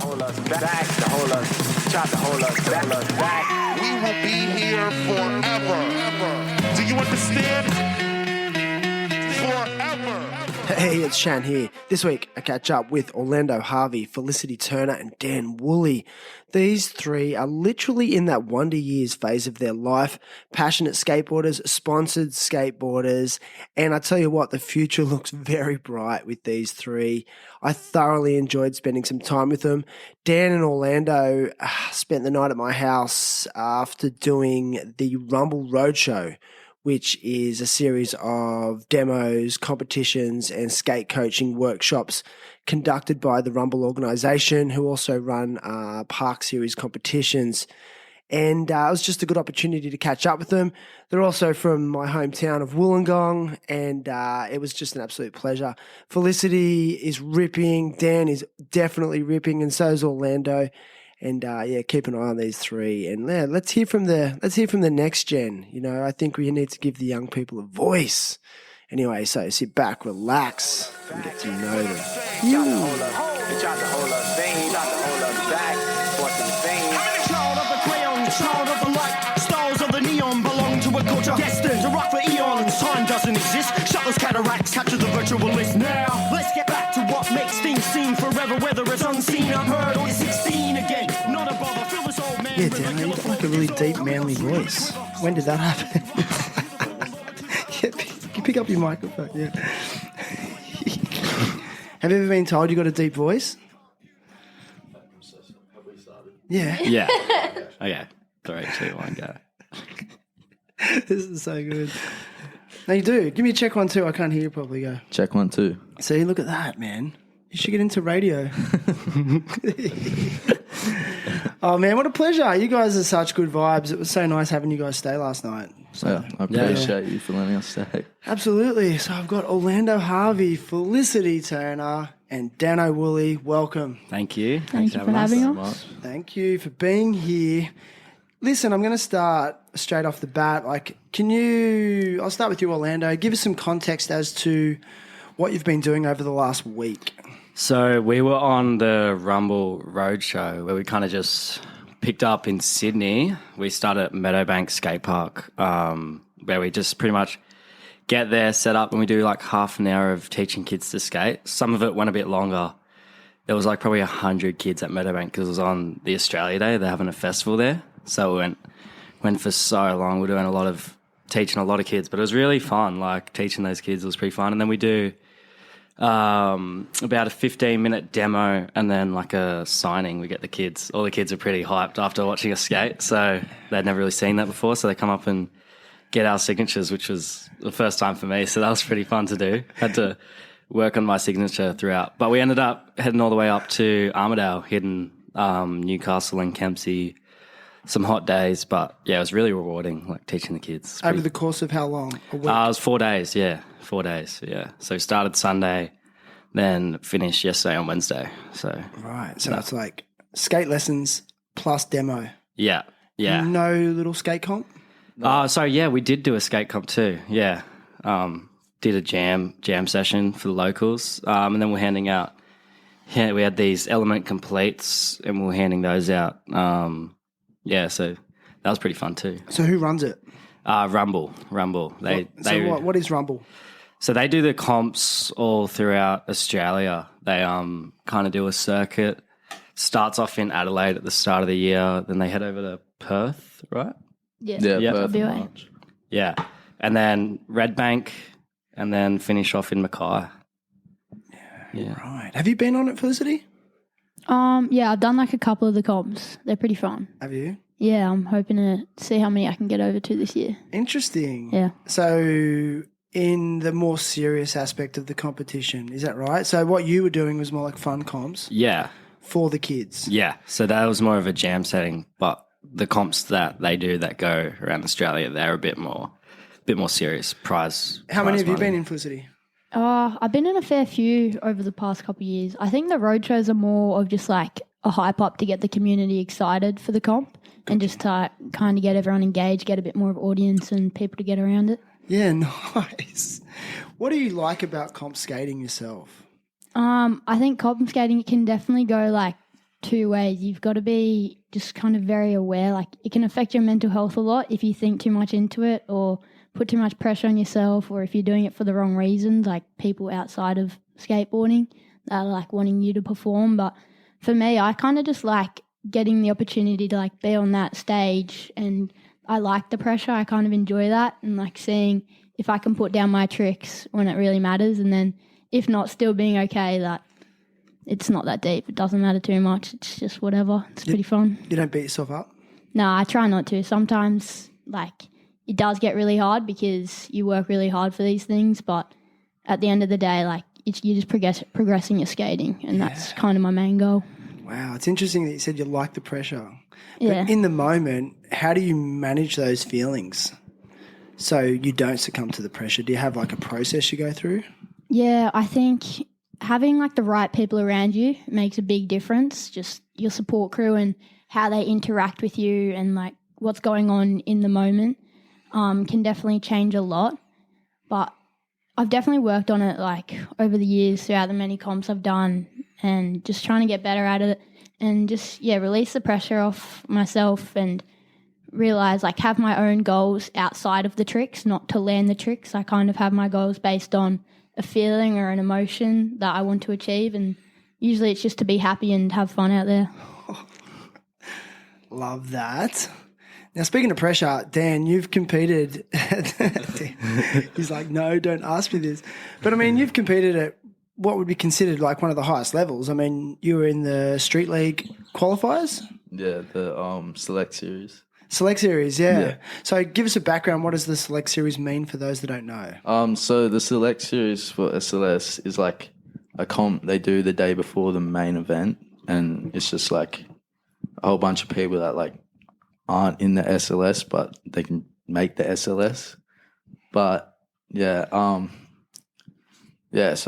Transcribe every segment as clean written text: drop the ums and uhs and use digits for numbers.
hold us back, to hold us, tried to hold us back. We will be here forever. Do you understand? Forever. Hey, it's Shan here. This week, I catch up with Orlando, Harvey, Felcity Turner, and Dan Woolley. These three are literally in that wonder years phase of their life. Passionate skateboarders, sponsored skateboarders, and I tell you what, the future looks very bright with these three. I thoroughly enjoyed spending some time with them. Dan and Orlando spent the night at my house after doing the Rumble Roadshow, which is a series of demos, competitions, and skate coaching workshops conducted by the Rumble organisation, who also run Park Series competitions. And it was just a good opportunity to catch up with them. They're also from my hometown of Wollongong, and it was just an absolute pleasure. Felicity is ripping, Dan is definitely ripping, and so is Orlando. And keep an eye on these three. And let's hear from the next gen. You know, I think we need to give the young people a voice. Anyway, so sit back, relax, and get to know them. They tried to hold us, they tried to hold us back, what's the thing? Child of the crayon, child of the light, stars of the neon belong to a culture destined to rock for eons. Time doesn't exist, shut those cataracts, capture the virtualist. Now, let's get back to what makes things seem forever, whether it's unseen, unheard, or 16 again. Not a bother, feel this old man. Yeah, Dan, you've got like a really deep, manly voice. When did that happen? Pick up your microphone. Yeah. Have you ever been told you got a deep voice? Have we started? Yeah. Yeah. Okay. 3, 2, 1, go. This is so good. No, you do. Give me a check 1, 2. I can't hear you properly. Go. Check 1, 2. See, look at that, man. You should get into radio. Oh, man, what a pleasure. You guys are such good vibes. It was so nice having you guys stay last night. So, I appreciate you for letting us stay. Absolutely. So I've got Orlando Harvey, Felicity Turner, and Dano Woolley. Welcome. Thank you. Thank you for having us. Thank you for being here. Listen, I'm going to start straight off the bat. I'll start with you, Orlando. Give us some context as to what you've been doing over the last week. So we were on the Rumble Roadshow where we kind of just picked up in Sydney. We started at Meadowbank Skate Park, where we just pretty much get there, set up, and we do like half an hour of teaching kids to skate. Some of it went a bit longer. There was like probably 100 kids at Meadowbank because it was on the Australia Day. They're having a festival there. So we went for so long. We're doing teaching a lot of kids, but it was really fun. Like teaching those kids was pretty fun. And then we do about a 15-minute demo and then like a signing. We get the kids. All the kids are pretty hyped after watching us skate. So they'd never really seen that before. So they come up and get our signatures, which was the first time for me. So that was pretty fun to do. Had to work on my signature throughout. But we ended up heading all the way up to Armidale, hitting Newcastle and Kempsey. Some hot days, but yeah, it was really rewarding, like teaching the kids. Over the course of how long? A week? It was 4 days, yeah. 4 days, yeah. So we started Sunday, then finished yesterday on Wednesday. So right, so it's like skate lessons plus demo. Yeah, yeah. No little skate comp? So yeah, we did do a skate comp too, yeah. Did a jam session for the locals, and then we're handing out, we had these element completes and we're handing those out. Yeah, so that was pretty fun too. So who runs it? Rumble. What is Rumble? So they do the comps all throughout Australia. They kind of do a circuit. Starts off in Adelaide at the start of the year. Then they head over to Perth, right? Yeah, Perth in March. Yeah, and then Red Bank, and then finish off in Mackay. Yeah. Right. Have you been on it, Felicity? Yeah, I've done like a couple of the comps. They're pretty fun. Have you? Yeah, I'm hoping to see how many I can get over to this year. Interesting. Yeah. So in the more serious aspect of the competition, is that right? So what you were doing was more like fun comps? Yeah. For the kids? Yeah. So that was more of a jam setting, but the comps that they do that go around Australia, they're a bit more serious prize. How many have you money. been in, Felicity? I've been in a fair few over the past couple of years. I think the road shows are more of just like a hype up to get the community excited for the comp and just to kind of get everyone engaged, get a bit more of audience and people to get around it. Yeah, nice. What do you like about comp skating yourself? I think comp skating can definitely go like two ways. You've got to be just kind of very aware. Like, it can affect your mental health a lot if you think too much into it or put too much pressure on yourself, or if you're doing it for the wrong reasons, like people outside of skateboarding that are like wanting you to perform. But for me, I kind of just like getting the opportunity to like be on that stage, and I like the pressure. I kind of enjoy that, and like seeing if I can put down my tricks when it really matters, and then if not, still being okay that it's not that deep. It doesn't matter too much. It's just whatever. It's pretty fun. You don't beat yourself up? No, I try not to. Sometimes like it does get really hard because you work really hard for these things, but at the end of the day, like you're just progressing your skating, and that's kind of my main goal. Wow, it's interesting that you said you like the pressure. But Yeah. in the moment, how do you manage those feelings so you don't succumb to the pressure? Do you have like a process you go through? Yeah, I think having like the right people around you makes a big difference. Just your support crew and how they interact with you and like what's going on in the moment can definitely change a lot. But I've definitely worked on it like over the years throughout the many comps I've done, and just trying to get better at it and just, release the pressure off myself and realize like have my own goals outside of the tricks, not to land the tricks. I kind of have my goals based on a feeling or an emotion that I want to achieve, and usually it's just to be happy and have fun out there. Love that. Now, speaking of pressure, Dan, you've competed. He's like, no, don't ask me this. But, I mean, you've competed at what would be considered like one of the highest levels. I mean, you were in the Street League qualifiers? Yeah, the Select Series. Select Series, yeah. So give us a background. What does the Select Series mean for those that don't know? So the Select Series for SLS is like a comp they do the day before the main event, and it's just like a whole bunch of people that like aren't in the SLS, but they can make the SLS. But so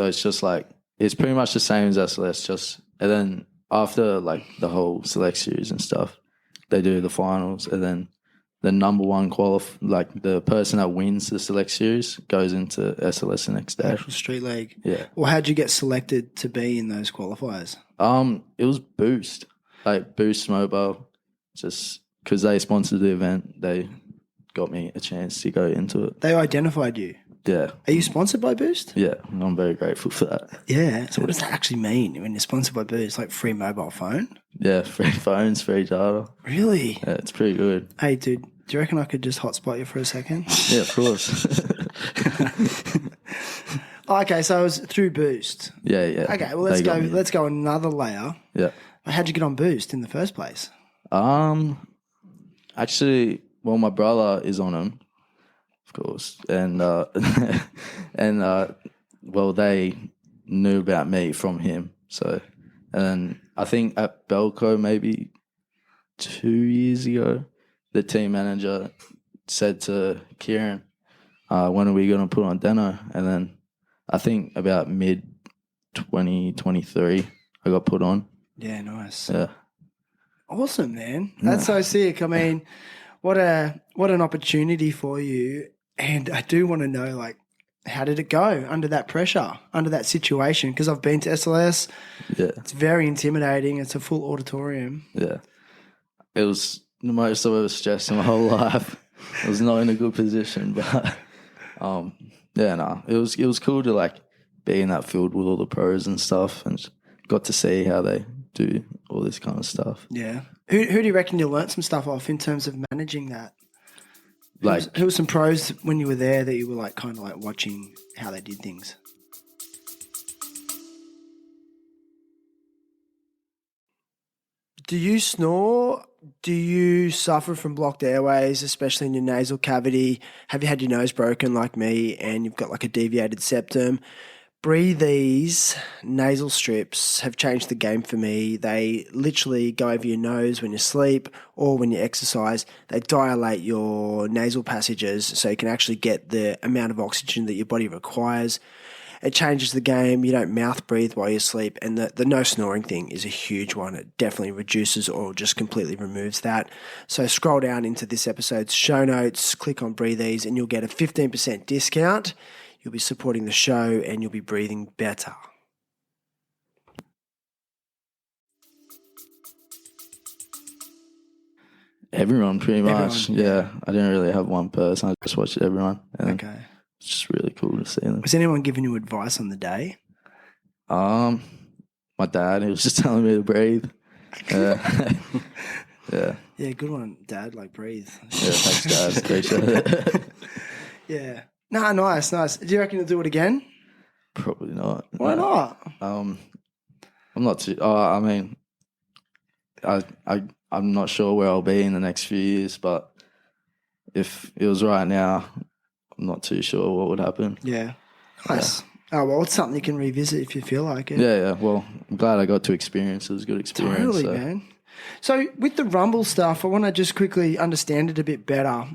it's just like it's pretty much the same as SLS, and then after like the whole Select Series and stuff, they do the finals, and then the number one like the person that wins the Select Series goes into SLS the next day. Actual Street League. Yeah. Well, how'd you get selected to be in those qualifiers? It was Boost, like Boost Mobile, just because they sponsored the event, they got me a chance to go into it. They identified you. Yeah. Are you sponsored by Boost? Yeah, and I'm very grateful for that. Yeah. So what does that actually mean when you're sponsored by Boost? Like free mobile phone? Yeah, free phones, free data. Really? Yeah, it's pretty good. Hey, dude, do you reckon I could just hotspot you for a second? Yeah, of course. Okay, so it was through Boost. Yeah. Okay, well let's go another layer. Yeah. How'd you get on Boost in the first place? Actually, well, my brother is on them, of course, and well, they knew about me from him. So, and I think at Belco maybe 2 years ago, the team manager said to Kieran, "When are we going to put on Deno?" And then I think about mid 2023, I got put on. Yeah, nice. Yeah. Awesome, man. That's so sick. I mean, what an opportunity for you. And I do want to know, like, how did it go under that pressure, under that situation? Because I've been to SLS. Yeah. It's very intimidating. It's a full auditorium. Yeah. It was the most I've ever stressed in my whole life. I was not in a good position, but it was cool to like be in that field with all the pros and stuff, and got to see how they do all this kind of stuff. Yeah. Who do you reckon you learnt some stuff off in terms of managing that? Like, who were some pros when you were there that you were like kind of like watching how they did things? Do you snore? Do you suffer from blocked airways, especially in your nasal cavity? Have you had your nose broken like me and you've got like a deviated septum? BREATHEEZE nasal strips have changed the game for me. They literally go over your nose when you sleep or when you exercise. They dilate your nasal passages so you can actually get the amount of oxygen that your body requires. It changes the game. You don't mouth breathe while you sleep. And the no snoring thing is a huge one. It definitely reduces or just completely removes that. So scroll down into this episode's show notes, click on BREATHEEZE, and you'll get a 15% discount. You'll be supporting the show and you'll be breathing better. Everyone, pretty much. Everyone, Yeah. I didn't really have one person. I just watched everyone. And Okay. it's just really cool to see them. Was anyone giving you advice on the day? My dad, he was just telling me to breathe. Yeah. Yeah, good one, Dad. Like, breathe. Yeah, thanks, Dad. Appreciate it. Yeah. No, nice. Do you reckon you'll do it again? Probably not. Why not? I'm not too. I mean, I'm not sure where I'll be in the next few years, but if it was right now, I'm not too sure what would happen. Yeah. Nice. Oh, well, it's something you can revisit if you feel like it. Yeah. Well, I'm glad I got to experience it. It was a good experience. Totally, so. man. So with the Rumble stuff, I want to just quickly understand it a bit better.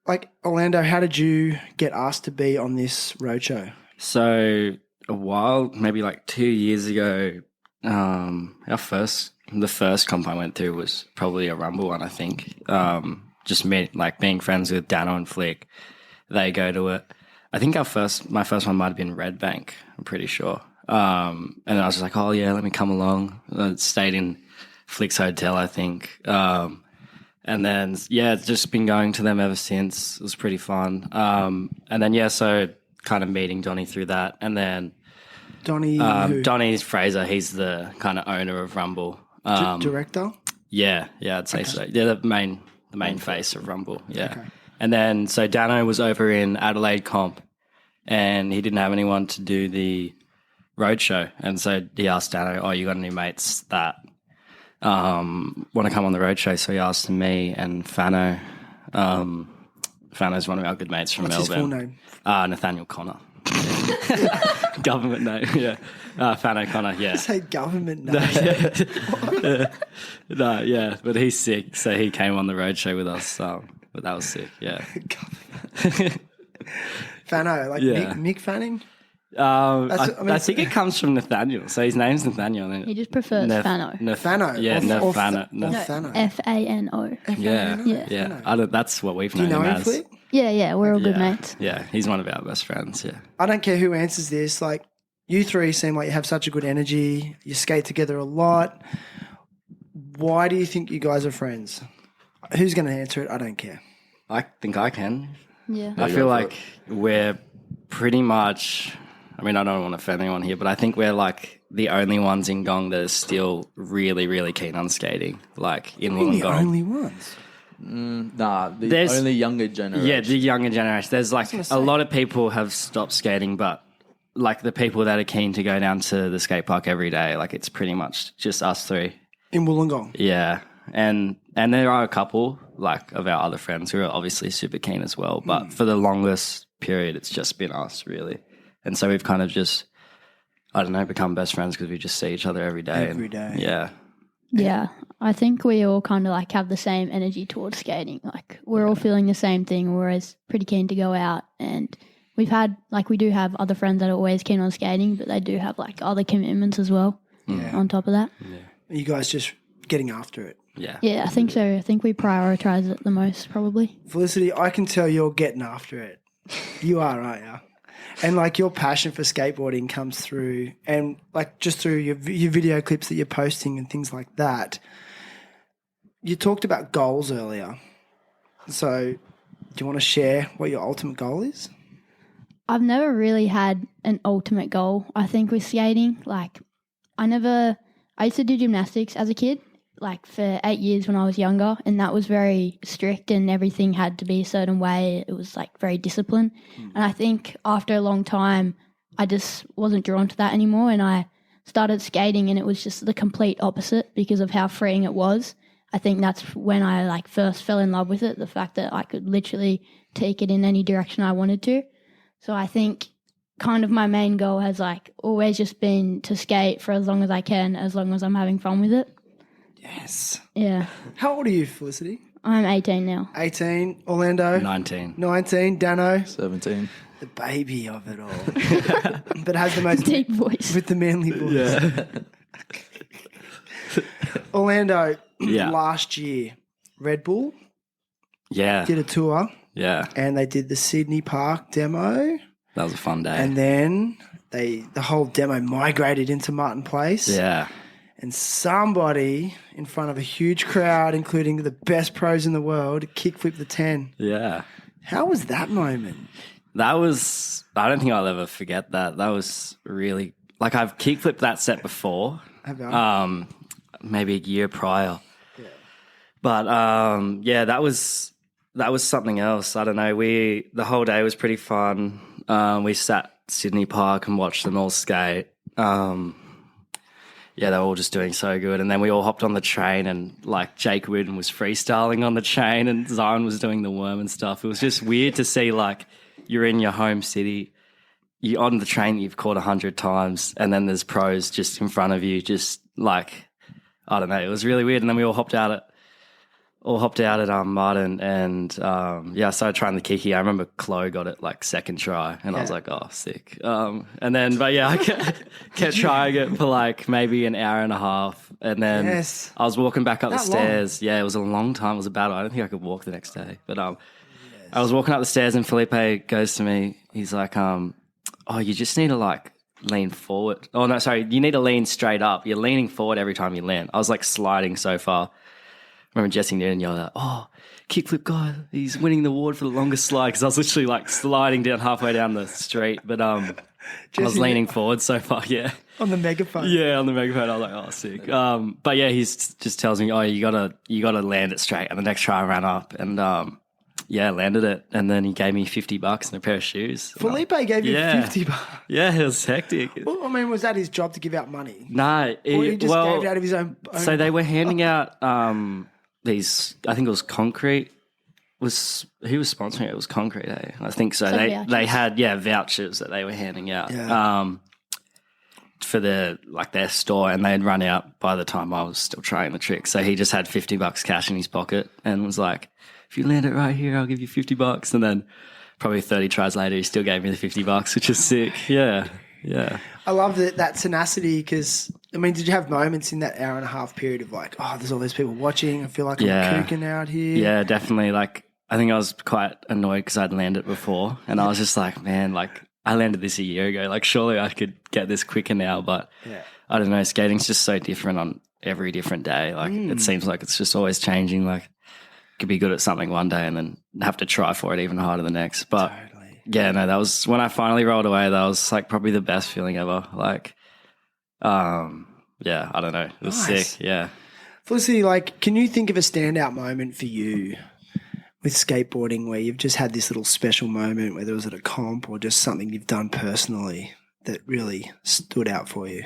Like, Orlando, how did you get asked to be on this roadshow? So a while, maybe like 2 years ago, the first comp I went through was probably a Rumble one, I think. Just me, like being friends with Dano and Flick, they go to it. I think my first one might have been Red Bank, I'm pretty sure. And I was just like, oh yeah, let me come along. I stayed in Flick's hotel, I think. And then, yeah, it's just been going to them ever since. It was pretty fun. And then, so kind of meeting Donnie through that. And then Donnie, who? Donnie Fraser, he's the kind of owner of Rumble. Director? Yeah, I'd say so. Yeah, the main face of Rumble, yeah. Okay. And then, so Dano was over in Adelaide comp, and he didn't have anyone to do the roadshow. And so he asked Dano, oh, you got any mates that want to come on the roadshow? So he asked me and Fano. Fano's one of our good mates from What's Melbourne. His full name? Nathaniel Connor. Government name, yeah. Fano Connor, yeah. Say government name. No, yeah, but he's sick, so he came on the roadshow with us. But that was sick, yeah. Fano, like Mick Fanning? I think it comes from Nathaniel, so his name's Nathaniel. He just prefers Fano. Fano? Yeah, Fano. Fano. Fano. Yeah. That's what we've Do you known know him him, as. Flick? Yeah, we're all good mates. Yeah, he's one of our best friends, yeah. I don't care who answers this. Like, you three seem like you have such a good energy. You skate together a lot. Why do you think you guys are friends? Who's going to answer it? I don't care. I think I can. Yeah. I feel like we're pretty much, I mean, I don't want to offend anyone here, but I think we're like the only ones in Gong that are still really, really keen on skating. Like in Wollongong. The only ones? There's only younger generation. Yeah, the younger generation. There's like a lot of people have stopped skating, but like the people that are keen to go down to the skate park every day, like it's pretty much just us three. In Wollongong? Yeah. And there are a couple like of our other friends who are obviously super keen as well. But for the longest period, it's just been us really. And so we've kind of just, I don't know, become best friends because we just see each other every day. Every day. Yeah. Yeah, I think we all kind of like have the same energy towards skating. Like we're all feeling the same thing. We're always pretty keen to go out, and we do have other friends that are always keen on skating, but they do have like other commitments as well on top of that. Yeah. Are you guys just getting after it? Yeah. Yeah, I think so. I think we prioritize it the most probably. Felicity, I can tell you're getting after it. You are, aren't you? And like your passion for skateboarding comes through, and like just through your video clips that you're posting and things like that. You talked about goals earlier. So do you want to share what your ultimate goal is? I've never really had an ultimate goal, I think, with skating. Like I used to do gymnastics as a kid, like for 8 years when I was younger, and that was very strict and everything had to be a certain way. It was like very disciplined. And I think after a long time, I just wasn't drawn to that anymore, and I started skating and it was just the complete opposite because of how freeing it was. I think that's when I like first fell in love with it, the fact that I could literally take it in any direction I wanted to. So I think kind of my main goal has like always just been to skate for as long as I can, as long as I'm having fun with it. Yes. Yeah. How old are you, Felicity? I'm 18 now. 18. Orlando? 19. 19. Dano? 17. The baby of it all. But has the most... Deep voice. With the manly voice. Yeah. Orlando, last year, Red Bull did a tour. Yeah. And they did the Sydney Park demo. That was a fun day. And then the whole demo migrated into Martin Place. Yeah. and somebody in front of a huge crowd, including the best pros in the world, kickflip the 10. Yeah. How was that moment? That was, I don't think I'll ever forget that. That was really, like, I've kickflipped that set before, Have you? maybe a year prior. Yeah. But, yeah, that was something else. I don't know. The whole day was pretty fun. We sat at Sydney Park and watched them all skate. Yeah, they were all just doing so good. And then we all hopped on the train and, like, Jake Wooden was freestyling on the train and Zion was doing the worm and stuff. It was just weird to see, like, you're in your home city, you're on the train that you've caught 100 times, and then there's pros just in front of you, just, like, I don't know. It was really weird. And then we all hopped out at Martin and, yeah, I started trying the kiki. I remember Chloe got it, like, second try, and I was like, oh, sick. And then, but yeah, I kept trying it for, like, maybe an hour and a half. And then I was walking back up the stairs. Yeah, it was a long time. It was a battle. I don't think I could walk the next day. But I was walking up the stairs and Felipe goes to me. He's like, oh, you just need to, like, lean forward. Oh, no, sorry. You need to lean straight up. You're leaning forward every time you land. I was, like, sliding so far. I remember Jesse Newton yelled out, oh, kickflip guy, he's winning the award for the longest slide, because I was literally, like, sliding down halfway down the street. But I was leaning forward so far, yeah. On the megaphone. Yeah, on the megaphone. I was like, oh, sick. But yeah, he's just tells me, oh, you gotta land it straight. And the next try I ran up and yeah, landed it. And then he gave me $50 and a pair of shoes. Felipe gave you $50. Yeah, it was hectic. Well, I mean, was that his job to give out money? No. Or he just gave it out of his own So they were handing out these, I think it was Concrete. Who was sponsoring it? It was Concrete, eh? I think so. They had vouchers that they were handing out for their store, and they'd run out by the time I was still trying the trick. So he just had $50 cash in his pocket and was like, if you land it right here, I'll give you $50. And then probably 30 tries later, he still gave me the $50, which is sick. Yeah. Yeah. I love that tenacity, because, I mean, did you have moments in that hour and a half period of like, oh, there's all these people watching, I feel like I'm kooking out here? Yeah, definitely. Like, I think I was quite annoyed because I'd landed before, and I was just like, man, like, I landed this a year ago. Like, surely I could get this quicker now, but I don't know. Skating's just so different on every different day. Like, it seems like it's just always changing. Like, could be good at something one day and then have to try for it even harder the next. But yeah, no, that was when I finally rolled away. That was like probably the best feeling ever. Like, yeah, I don't know. It was sick. Yeah. Felicity, like, can you think of a standout moment for you with skateboarding where you've just had this little special moment, whether it was at a comp or just something you've done personally that really stood out for you?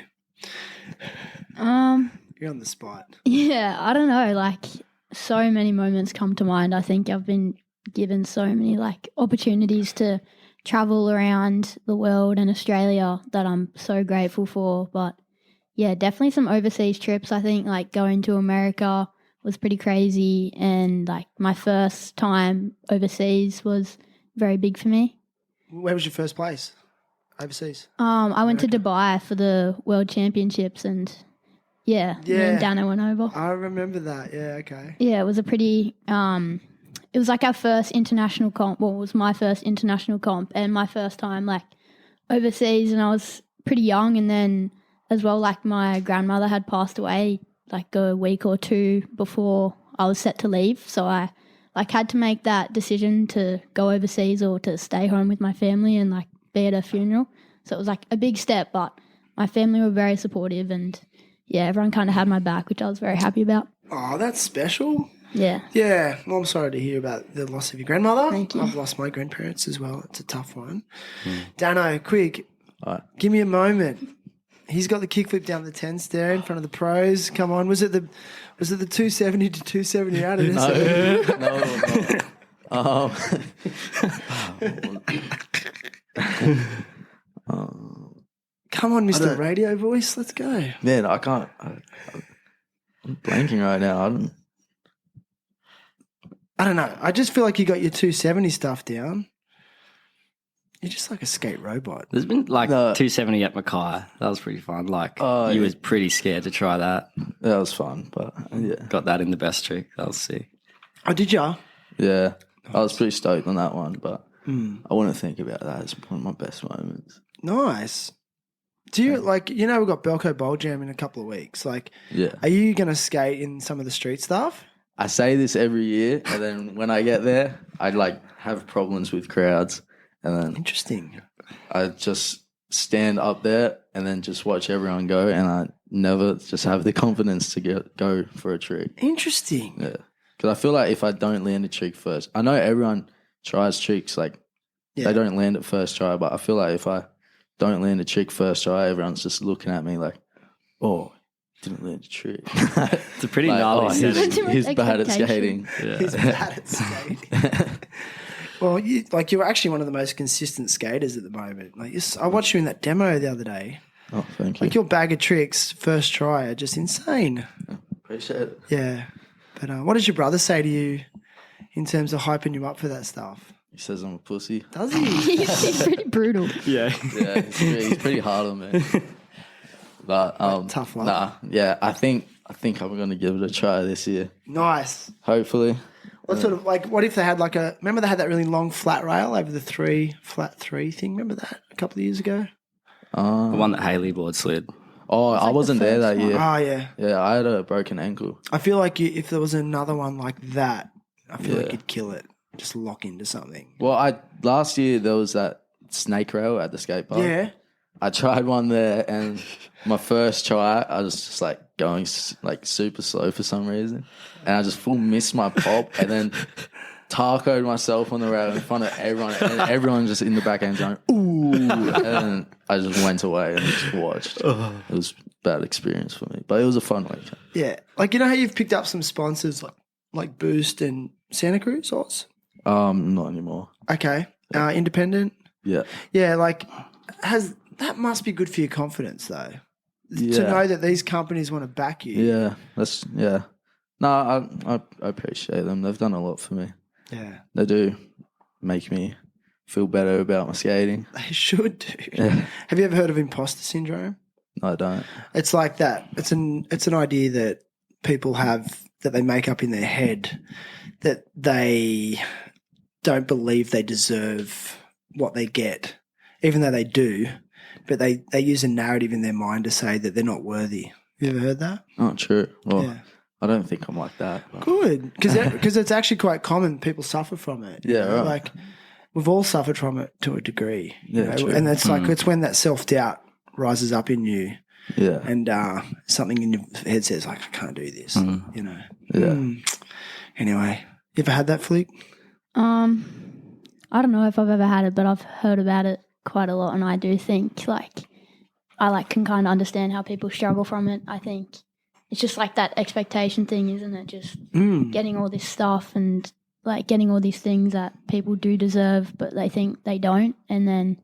You're on the spot. Yeah, I don't know. Like, so many moments come to mind. I think I've been given so many, like, opportunities to travel around the world and Australia that I'm so grateful for. But yeah, definitely some overseas trips. I think, like, going to America was pretty crazy, and, like, my first time overseas was very big for me. Where was your first place overseas? I went to Dubai for the World Championships, and me and Dano went over. I remember that. Yeah, okay. Yeah, it was a pretty it was like our first international comp. Well, it was my first international comp and my first time, like, overseas, and I was pretty young. And then as well, like, my grandmother had passed away like a week or two before I was set to leave. So I, like, had to make that decision to go overseas or to stay home with my family and, like, be at a funeral. So it was, like, a big step, but my family were very supportive, and yeah, everyone kind of had my back, which I was very happy about. Oh, that's special. Yeah. Yeah. Well, I'm sorry to hear about the loss of your grandmother. Thank you. I've lost my grandparents as well. It's a tough one. Dano, quick, give me a moment. He's got the kickflip down the 10 stair in front of the pros. Come on. Was it the 270 to 270 out of this? Come on, Mr. Radio Voice. Let's go. Man, I can't. I'm blanking right now. I don't know. I just feel like you got your 270 stuff down. You're just like a skate robot. There's been like 270 at Mackay. That was pretty fun. Like, you was pretty scared to try that. That was fun, but yeah. Got that in the best trick. That was sick. Oh, did ya? Yeah. I was pretty stoked on that one, but I wouldn't think about that as one of my best moments. Nice. Do you like, you know, we've got Belco Bowl Jam in a couple of weeks. Like, Yeah. are you going to skate in some of the street stuff? I say this every year, and then when I get there, I like have problems with crowds, and then Interesting. I just stand up there and then just watch everyone go, and I never just have the confidence to go for a trick. Interesting. Yeah, because I feel like if I don't land a trick first, I know everyone tries tricks like they don't land it first try, but I feel like if I don't land a trick first try, everyone's just looking at me like, oh, didn't land a trick. It's a pretty Like, gnarly oh, setting. Too much he's bad at expectation. skating. He's bad at skating. Well, you're actually one of the most consistent skaters at the moment. Like, I watched you in that demo the other day. Oh, thank you. Like, your bag of tricks, first try, are just insane. Appreciate it. Yeah. But what does your brother say to you in terms of hyping you up for that stuff? He says I'm a pussy. Does he? He's pretty brutal. Yeah. Yeah, he's pretty hard on me. But Tough luck. Nah, yeah, I think I'm gonna give it a try this year. Nice. Hopefully. What sort of, like, what if they had remember they had that really long flat rail over the flat three thing? Remember that a couple of years ago? The one that Haley board slid. Oh, I wasn't there that year. Oh, yeah. Yeah, I had a broken ankle. I feel like if there was another one like that, I feel like Yeah. you'd kill it. Just lock into something. Well, last year there was that snake rail at the skate park. Yeah. I tried one there, and my first try, I was just like going like super slow for some reason, and I just full missed my pop, and then tacoed myself on the rail in front of everyone, and everyone just in the back end going ooh, and then I just went away and just watched. It was a bad experience for me, but it was a fun weekend. Yeah. Like, you know how you've picked up some sponsors like Boost and Santa Cruz Oz? Not anymore. Okay. Independent? Yeah, Yeah, like, that must be good for your confidence, though. To Yeah. know that these companies want to back you. yeah, yeah. No, I appreciate them. They've done a lot for me. Yeah. They do make me feel better about my skating. They should do. Yeah. Have you ever heard of imposter syndrome? No, I don't. It's like that. It's an idea that people have that they make up in their head that they don't believe they deserve what they get, even though they do. But they use a narrative in their mind to say that they're not worthy. You ever heard that? Oh, true. Well, Yeah. I don't think I'm like that. but- Good, because it's actually quite common. People suffer from it. you Yeah, know? right. Like, we've all suffered from it to a degree. you Yeah, know? true. And it's like it's when that self-doubt rises up in you, Yeah. and something in your head says, like, I can't do this. You know. Yeah. Anyway, you ever had that, Flick? I don't know if I've ever had it, but I've heard about it quite a lot, and I do think I can kind of understand how people struggle from it. I think it's just like that expectation thing, isn't it? Just getting all this stuff and like getting all these things that people do deserve, but they think they don't, and then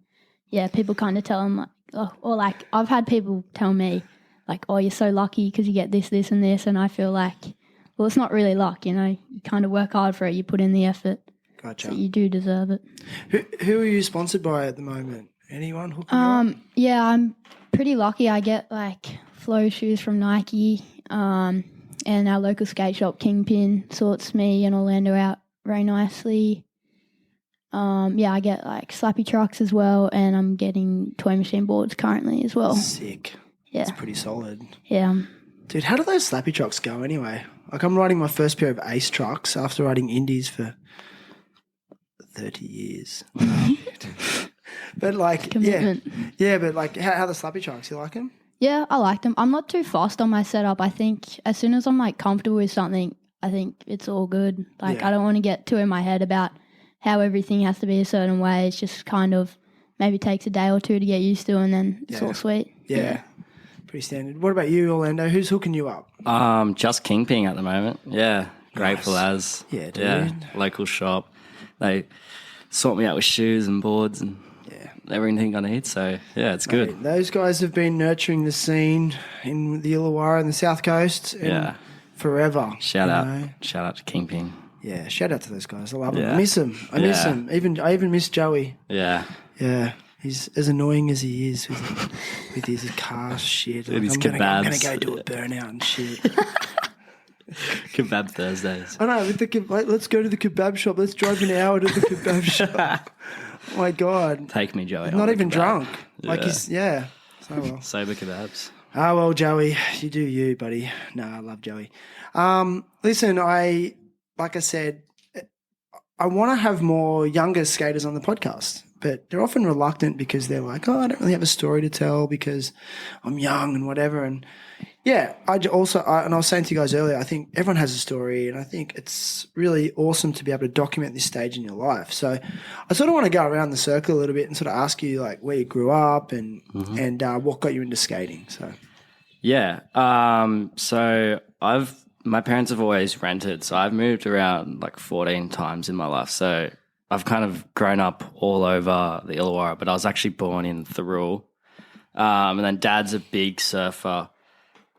people kind of tell them like, or like I've had people tell me like, oh, you're so lucky because you get this, this, and this, and I feel like, well, it's not really luck, you know. You kind of work hard for it, you put in the effort. Gotcha. So you do deserve it. Who are you sponsored by at the moment? Anyone hooking you up? Yeah, I'm pretty lucky. I get like flow shoes from Nike, and our local skate shop Kingpin sorts me and Orlando out very nicely. I get like slappy trucks as well, and I'm getting toy machine boards currently as well. Sick. Yeah, It's pretty solid. yeah. Dude, how do those slappy trucks go anyway? Like, I'm riding my first pair of Ace trucks after riding Indies for 30 years. But like, Commitment. yeah, but like, how the slappy trucks? You like them? Yeah, I like them. I'm not too fast on my setup. I think as soon as I'm like comfortable with something, I think it's all good. Like Yeah. I don't want to get too in my head about how everything has to be a certain way. It's just kind of maybe takes a day or two to get used to, and then it's Yeah. all sweet. Yeah. Pretty standard. What about you, Orlando? Who's hooking you up? Just Kingpin at the moment. Yeah, grateful as. Yeah, dude. Yeah, local shop. They sort me out with shoes and boards and everything I need. So yeah, it's good. Mate, those guys have been nurturing the scene in the Illawarra and the South Coast forever. Shout you out, know? shout out to Kingpin. Yeah, shout out to those guys. I love them. Yeah. I miss them. I miss Yeah. them. I even miss Joey. Yeah, Yeah, he's as annoying as he is with his car shit. With his I'm gonna kebabs. go do a burnout and shit. kebab Thursdays. I know. With let's go to the kebab shop. Let's drive an hour to the kebab shop. Oh my God. Take me, Joey. He's on not the even kebab. drunk. Like Yeah. he's So well. Sober kebabs. Oh, well, Joey, you do you, buddy. No, I love Joey. Listen, like I said, I want to have more younger skaters on the podcast, but they're often reluctant because they're like, oh, I don't really have a story to tell because I'm young and whatever. And yeah, and I was saying to you guys earlier, I think everyone has a story, and I think it's really awesome to be able to document this stage in your life. So I sort of want to go around the circle a little bit and sort of ask you like where you grew up and what got you into skating. So yeah, so my parents have always rented, so I've moved around like 14 times in my life. So I've kind of grown up all over the Illawarra, but I was actually born in Thirroul. And then Dad's a big surfer.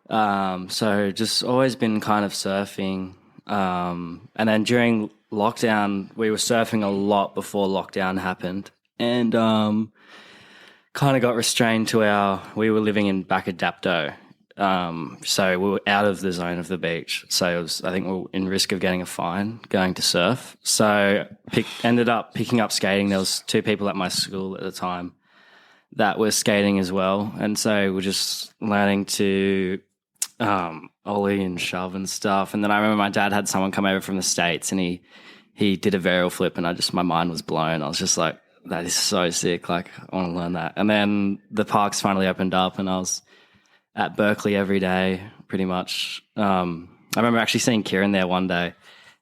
So just always been kind of surfing. And then during lockdown, we were surfing a lot before lockdown happened, and kind of got restrained to we were living in Bakadapto. So we were out of the zone of the beach. So I think we were in risk of getting a fine going to surf. So ended up picking up skating. There was 2 people at my school at the time that were skating as well. And so we're just learning to ollie and shove and stuff. And then I remember my dad had someone come over from the States, and he did a varial flip, and my mind was blown. I was just like, that is so sick. Like, I want to learn that. And then the parks finally opened up, and I was at Berkeley every day, pretty much. I remember actually seeing Kieran there one day,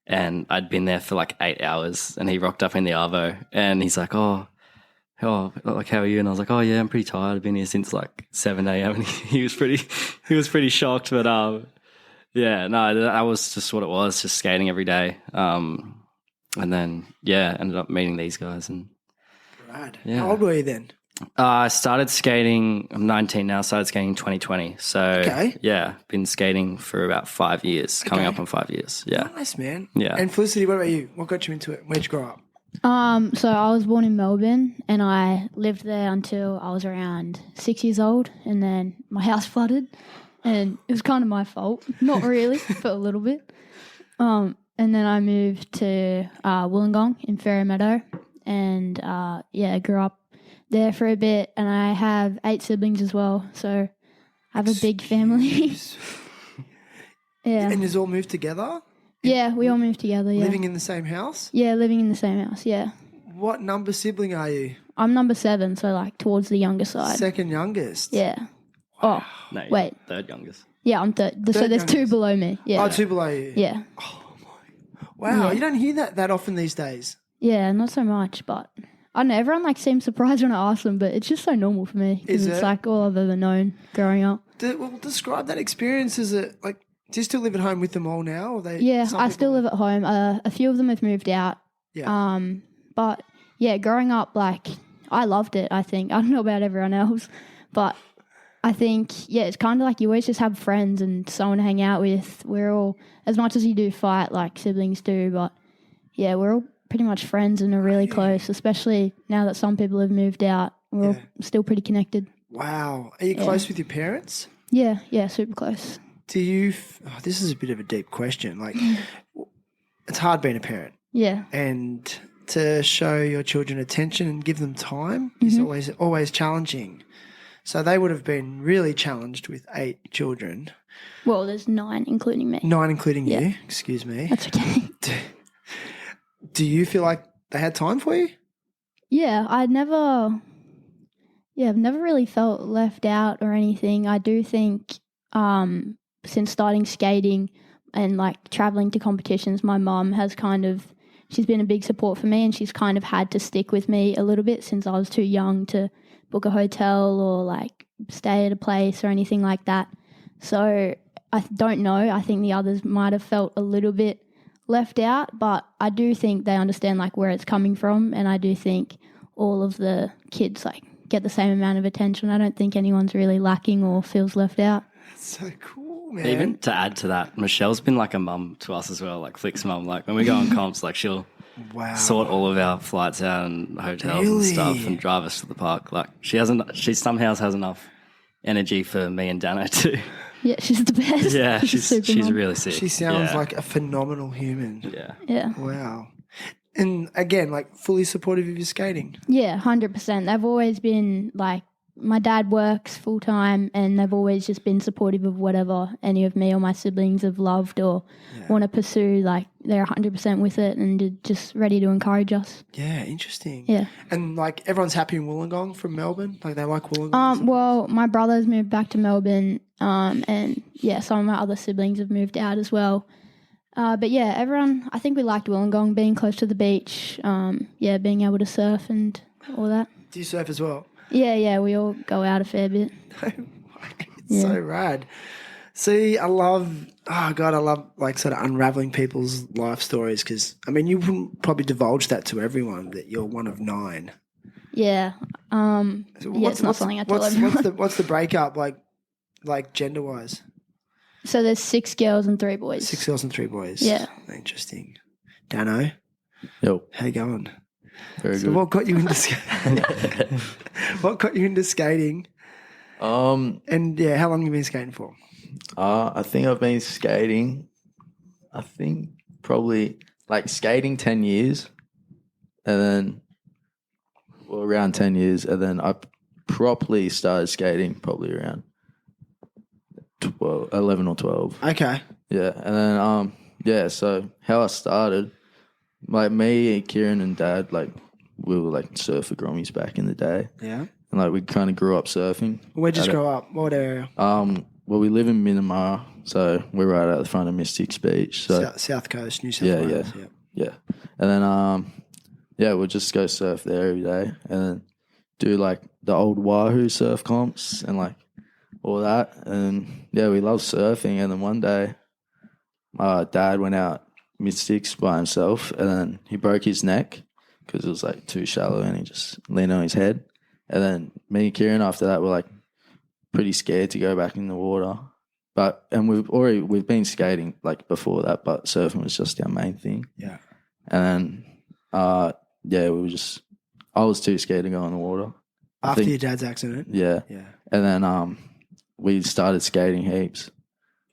and I'd been there for like 8 hours, and he rocked up in the Arvo, and he's like, like, how are you? And I was like, oh yeah, I'm pretty tired. I've been here since like 7 a.m. And he was pretty shocked. But yeah, no, that was just what it was, just skating every day. And then ended up meeting these guys. And right. Yeah. How old were you then? I started skating. I'm 19 now. Started skating in 2020. So yeah, been skating for about 5 years, coming up on 5 years. Yeah, nice, man. Yeah. And Felicity, what about you? What got you into it? Where'd you grow up? So I was born in Melbourne, and I lived there until I was around 6 years old, and then my house flooded, and it was kind of my fault. Not really, but a little bit. And then I moved to Wollongong in Fairy Meadow, and grew up there for a bit, and I have 8 siblings as well, so I have a big family. Yeah. And you all moved together? Yeah, we all moved together, yeah. Living in the same house? Yeah, living in the same house, yeah. What number sibling are you? I'm number 7, so like towards the younger side. Second youngest? Yeah. Oh, no, wait. Third youngest. Yeah, I'm third. So there's 2 below me. Yeah. Oh, 2 below you? Yeah. Wow, Yeah. you don't hear that often these days. Yeah, not so much, but I don't know, everyone like seems surprised when I ask them, but it's just so normal for me because Is it's it? like all I've ever known growing up. Well, describe that experience. Is it like, do you still live at home with them all now? Or Yeah, I still live at home. A few of them have moved out. Yeah. But yeah, growing up, like I loved it. I think I don't know about everyone else, but I think it's kind of like you always just have friends and someone to hang out with. We're all, as much as you do fight like siblings do, but yeah, we're all pretty much friends and are really close. Especially now that some people have moved out, we're all still pretty connected. Wow. Are you close with your parents? Yeah, super close. Do you? This is a bit of a deep question. Like, it's hard being a parent. Yeah. And to show your children attention and give them time is always challenging. So they would have been really challenged with 8 children. Well, there's 9 including me. 9 including you. Excuse me. That's okay. Do you feel like they had time for you? Yeah, I've never really felt left out or anything. I do think since starting skating and like traveling to competitions, my mum has she's been a big support for me, and she's kind of had to stick with me a little bit since I was too young to book a hotel or like stay at a place or anything like that. So I don't know. I think the others might have felt a little bit left out, but I do think they understand like where it's coming from, and I do think all of the kids like get the same amount of attention. I don't think anyone's really lacking or feels left out. That's so cool, man. Even to add to that, Michelle's been like a mum to us as well, like Flick's mum. Like when we go on comps, like she'll sort all of our flights out and hotels and stuff and drive us to the park. Like she somehow has enough energy for me and Dano too. Yeah, she's the best. Yeah, she's really sick. She sounds like a phenomenal human. Yeah. Wow. And again, like fully supportive of your skating. Yeah, 100%. They've always been like my dad works full time, and they've always just been supportive of whatever any of me or my siblings have loved or want to pursue. Like they're 100% with it and just ready to encourage us. Yeah, interesting. Yeah. And like everyone's happy in Wollongong from Melbourne? Like they like Wollongong? Well, my brother's moved back to Melbourne, and yeah, some of my other siblings have moved out as well. But yeah, everyone, I think we liked Wollongong, being close to the beach, being able to surf and all that. Do you surf as well? Yeah, we all go out a fair bit. It's so rad. See, I love like sort of unraveling people's life stories because, I mean, you wouldn't probably divulge that to everyone that you're one of 9. Yeah. It's not something I tell everyone. What's the breakup like gender-wise? So there's 6 girls and 3 boys. 6 girls and 3 boys. Yeah. Interesting. Dano, Yo, how you going? very So good. what got you into skating? What got you into skating? And yeah, how long have you been skating for? I think I've been skating. I think probably like skating 10 years, and then around 10 years, and then I properly started skating probably around 11 or 12. Okay. Yeah, and then so how I started, like me, Kieran, and Dad, like we were like surfer grommies back in the day, Yeah. and like we kind of grew up surfing. Where'd you grow up? What area? Well, we live in Minamara, so we're right out the front of Mystics Beach. So South Coast, New South Yeah, Wales. yeah. yeah, and then we'll just go surf there every day, and then do like the old Wahoo surf comps and like all that, and yeah, we love surfing. And then one day, my dad went out Mystics by himself, and then he broke his neck because it was like too shallow, and he just leaned on his head. And then me and Kieran after that were like pretty scared to go back in the water, and we've been skating like before that, but surfing was just our main thing. Yeah. And then I was too scared to go in the water After your dad's accident? Yeah. Yeah. And then we started skating heaps,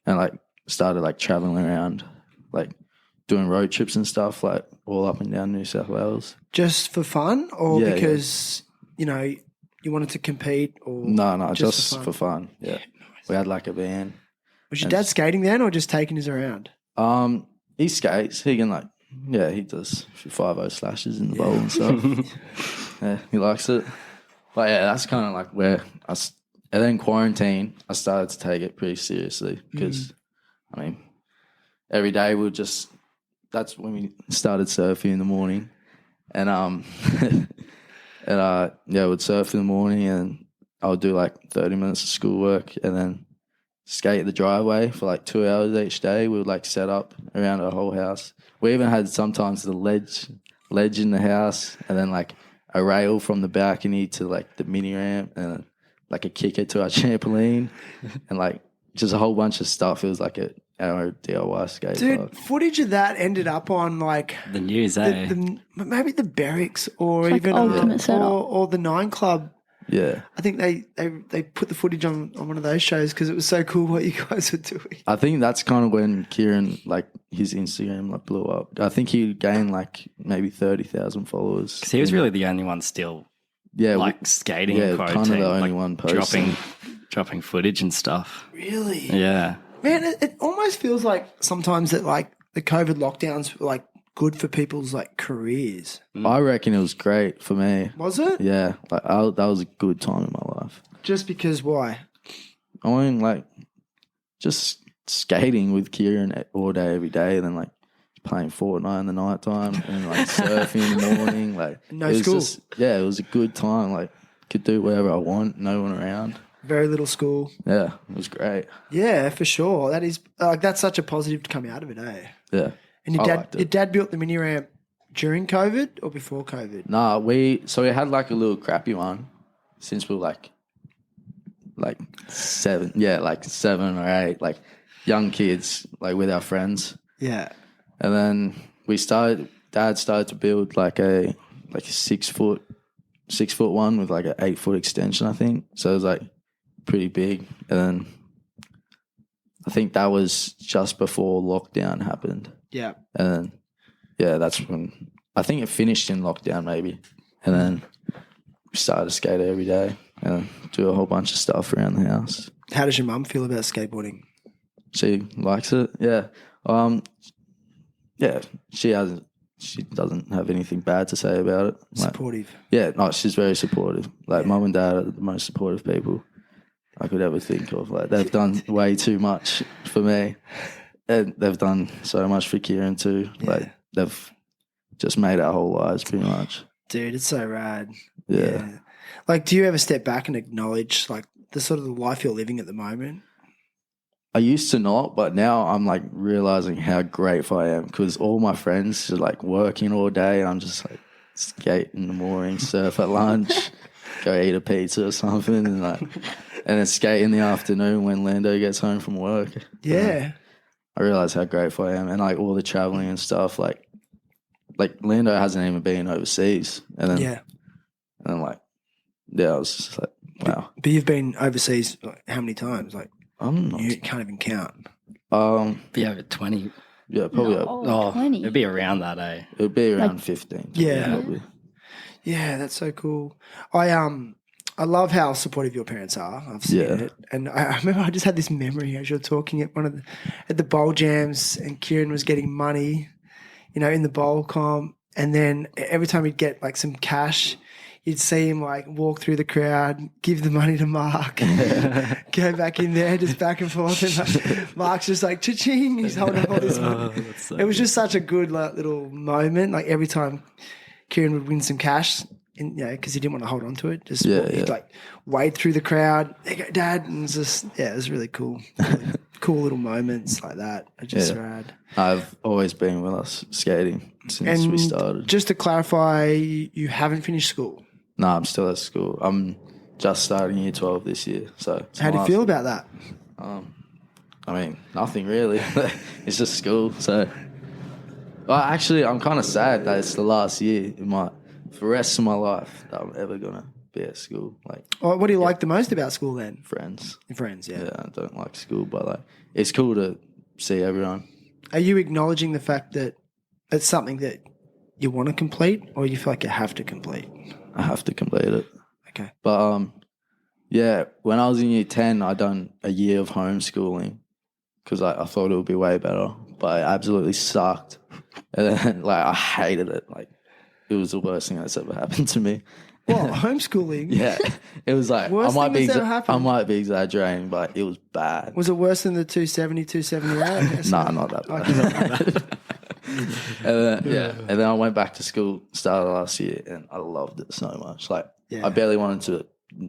and like started like traveling around, like doing road trips and stuff, like all up and down New South Wales. Just for fun, or Yeah, because you know you wanted to compete, or No, just for fun? for fun. Yeah. We had like a van. Was your dad skating then, or just taking us around? He skates. He can he does a few 5-0 slashes in the bowl and stuff. Yeah, he likes it. But yeah, that's kind of like where and then quarantine, I started to take it pretty seriously because, I mean, every day that's when we started surfing in the morning, and we'd surf in the morning, and I would do like 30 minutes of schoolwork, and then skate the driveway for like 2 hours each day. We would like set up around our whole house. We even had sometimes the ledge in the house, and then like a rail from the balcony to like the mini ramp, and like a kicker to our trampoline, and like just a whole bunch of stuff. It was like our DIY skate Dude, park. footage of that ended up on like The news, maybe the Berrics or It's like even Ultimate Setup. or the 9 Club. Yeah. I think they put the footage on one of those shows because it was so cool what you guys were doing. I think that's kind of when Kieran, like his Instagram like blew up. I think he gained like maybe 30,000 followers. Because he was really the only one still skating, yeah, kind of the only one posting. dropping footage and stuff. Really? Yeah. Man, it almost feels like sometimes that like the COVID lockdowns were like good for people's like careers. I reckon it was great for me. Was it? Yeah, like that was a good time in my life. Just because why? I mean, like just skating with Kieran all day, every day, and then like playing Fortnite in the night time and like surfing in the morning. Like No it was school. it was a good time. Like could do whatever I want, no one around. Very little school. Yeah, it was great. Yeah, for sure. That is like that's such a positive to come out of it, eh? Yeah. And your dad built the mini ramp during COVID or before COVID? Nah, we had like a little crappy one since we were like 7 or 8, like young kids, like with our friends. Yeah. And then Dad started to build like a 6 foot one with like an 8 foot extension, I think. So it was like pretty big. And then I think that was just before lockdown happened. Yeah. And then, that's when I think it finished in lockdown maybe. And then we started to skate every day. and do a whole bunch of stuff around the house. How does your mum feel about skateboarding? She likes it. Yeah. Yeah. She doesn't have anything bad to say about it. Like, Supportive. yeah. No, she's very supportive. Like mum and dad are the most supportive people I could ever think of. Like they've done way too much for me, and they've done so much for Kieran too. Yeah. Like they've just made our whole lives pretty much. Dude, it's so rad. Yeah. Like, do you ever step back and acknowledge like the sort of the life you're living at the moment? I used to not, but now I'm like realizing how grateful I am because all my friends are like working all day and I'm just like skate in the morning, surf at lunch, go eat a pizza or something, and then skate in the afternoon when Lando gets home from work. Yeah. I realize how grateful I am, and like all the traveling and stuff. Like Lando hasn't even been overseas, and then I was just like, wow. But you've been overseas like, how many times? Like, I'm not. you can't even count. Be over 20. Yeah, probably. No, 20. It'd be around that, eh? It would be around 15. Yeah. Probably. Yeah, that's so cool. I love how supportive your parents are. I've seen it, and I remember I just had this memory as you're talking at at the bowl jams, and Kieran was getting money, in the bowl comp, and then every time he'd get like some cash, you'd see him like walk through the crowd, give the money to Mark, go back in there, just back and forth, and like, Mark's just like cha-ching, he's holding all this money. It was just such a good like little moment. Like every time Kieran would win some cash, because he didn't want to hold on to it. Just he'd like wade through the crowd. There you go, Dad, and it's just it was really cool. Really cool little moments like that are just rad. I've always been with us skating since we started. Just to clarify, you haven't finished school. No, I'm still at school. I'm just starting year 12 this year. So how do you feel about that? I mean, nothing really. It's just school. So, well, actually, I'm kind of sad that it's the last year for the rest of my life that I'm ever gonna be at school. Like, What do you like the most about school then? friends. Your friends, yeah. Yeah, I don't like school, but like, it's cool to see everyone. Are you acknowledging the fact that it's something that you want to complete, or you feel like you have to complete? I have to complete it. Okay. But yeah, when I was in year 10, I done a year of homeschooling because I thought it would be way better, but it absolutely sucked. And then like I hated it. Like it was the worst thing that's ever happened to me. What, homeschooling? Yeah, it was like Worst thing that's ever happened? I might be exaggerating, but it was bad. Was it worse than the 270, 278? Nah, not that bad. And then I went back to school, started last year, and I loved it so much. Like I barely wanted to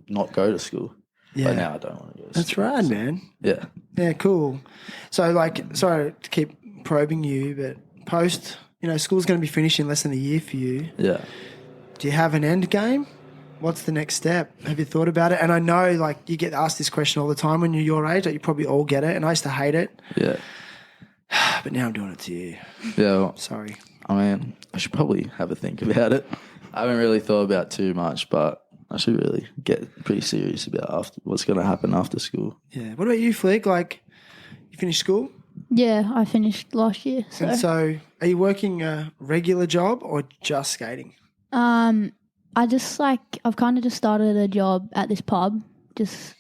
not go to school. Yeah. But now I don't want to go to That's school. right, man. Yeah. Yeah, cool. So, like, sorry to keep probing you, but post, school's going to be finished in less than a year for you. Yeah. Do you have an end game? What's the next step? Have you thought about it? And I know, like, you get asked this question all the time when you're your age. Like, you probably all get it, and I used to hate it. Yeah. But now I'm doing it to you. Yeah. Well, Sorry. I mean, I should probably have a think about it. I haven't really thought about too much, but I should really get pretty serious about what's going to happen after school. Yeah. What about you, Flick? Like, you finished school? Yeah, I finished last year. So, And so are you working a regular job or just skating? I've kind of just started a job at this pub, just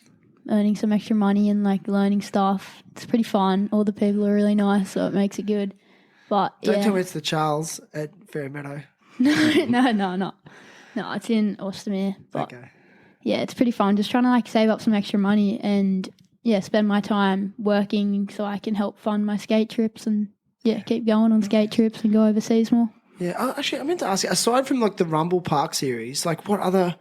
earning some extra money and like learning stuff. It's pretty fun. All the people are really nice, so it makes it good. But Don't tell me it's the Charles at Fairy Meadow. No, it's in Austinmere. But Okay. yeah, it's pretty fun. Just trying to like save up some extra money and spend my time working so I can help fund my skate trips and keep going on skate trips and go overseas more. Yeah, actually, I meant to ask you, aside from like the Rumble Park series, like what other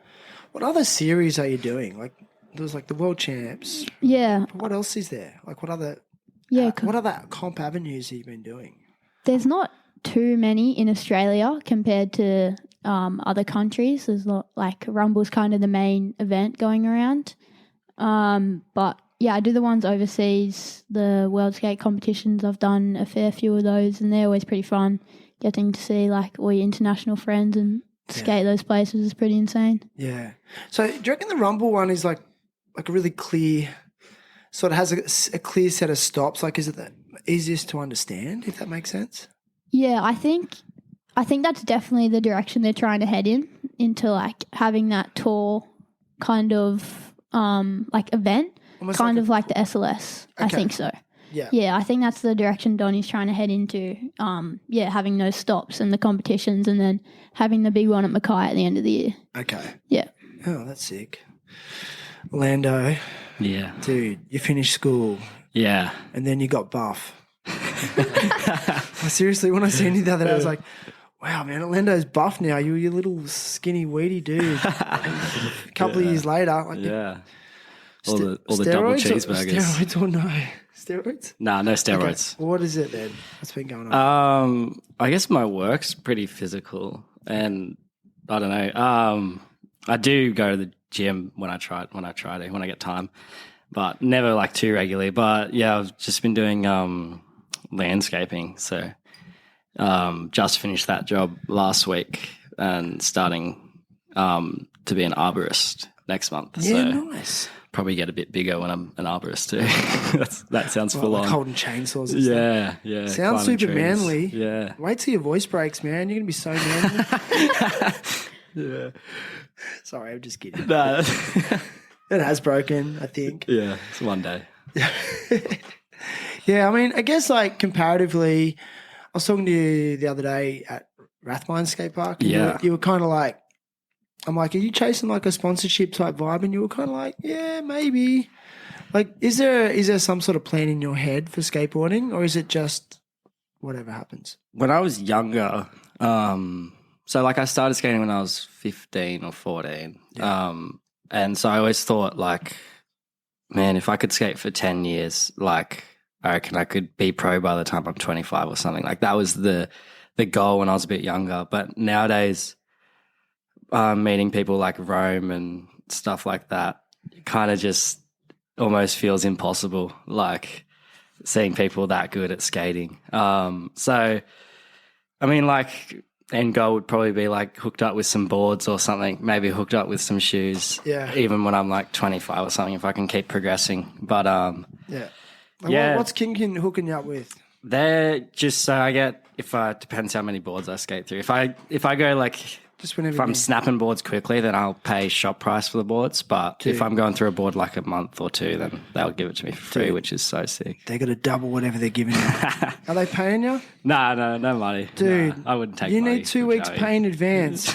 series are you doing? Like there was like the World Champs. Yeah. What else is there? Like what other comp avenues have you been doing? There's not too many in Australia compared to other countries. There's not like Rumble's kind of the main event going around. But yeah, I do the ones overseas, the World Skate competitions. I've done a fair few of those, and they're always pretty fun. Getting to see like all your international friends and skate those places is pretty insane. Yeah. So do you reckon the Rumble one is like a really clear, sort of has a clear set of stops? Like, is it the easiest to understand, if that makes sense? Yeah, I think that's definitely the direction they're trying to head into like having that tour kind of like event, Almost kind like of like the SLS. I Okay. think so. Yeah. Yeah, I think that's the direction Donny's trying to head into. Having those stops and the competitions, and then having the big one at Mackay at the end of the year. Okay. Yeah. Oh, that's sick. Orlando, Yeah. dude, you finished school Yeah. and then you got buff. Seriously, when I seen you the other day, I was like, wow, man, Orlando's buff now. You were your little skinny, weedy dude. A couple of years later, like Yeah. All the double cheeseburgers. Steroids or no? Steroids? Nah, no steroids. Okay. Well, what is it then? What's been going on? I guess my work's pretty physical, and I don't know. I do go to the gym when I get time, but never like too regularly. But yeah, I've just been doing landscaping, so just finished that job last week and starting to be an arborist next month. Yeah, so nice. probably get a bit bigger when I'm an arborist too. that sounds full Like on. holding chainsaws and stuff. Yeah. Sounds climbing super trees. manly. Yeah. Wait till your voice breaks, man. You're going to be so manly. Yeah. Sorry, I'm just kidding. Nah. It has broken, I think. Yeah, it's one day. Yeah, I mean, I guess like comparatively, I was talking to you the other day at Rathmine Skate Park. And Yeah. You were kind of like, I'm like, are you chasing like a sponsorship type vibe? And you were kind of like, yeah, maybe. Like, is there some sort of plan in your head for skateboarding, or is it just whatever happens? When I was younger, so like I started skating when I was 15 or 14. And so I always thought like, man, if I could skate for 10 years, like I reckon I could be pro by the time I'm 25 or something. Like that was the goal when I was a bit younger. But nowadays, meeting people like Rome and stuff like that, it kind of just almost feels impossible, like seeing people that good at skating. So, I mean, like, end goal would probably be like hooked up with some boards or something, maybe hooked up with some shoes. Yeah. Even when I'm like 25 or something, if I can keep progressing. But Yeah. Like, Yeah. What's King hooking you up with? they're just so I get depends how many boards I skate through. If I go like Just whenever if I'm you- snapping boards quickly, then I'll pay shop price for the boards. But Dude. if I'm going through a board like a month or two, then they'll give it to me for free, Dude. which is so sick. They got to double whatever they're giving you. Are they paying you? No money. Dude, Nah, I wouldn't take You money need 2 from weeks Joey. pay in advance.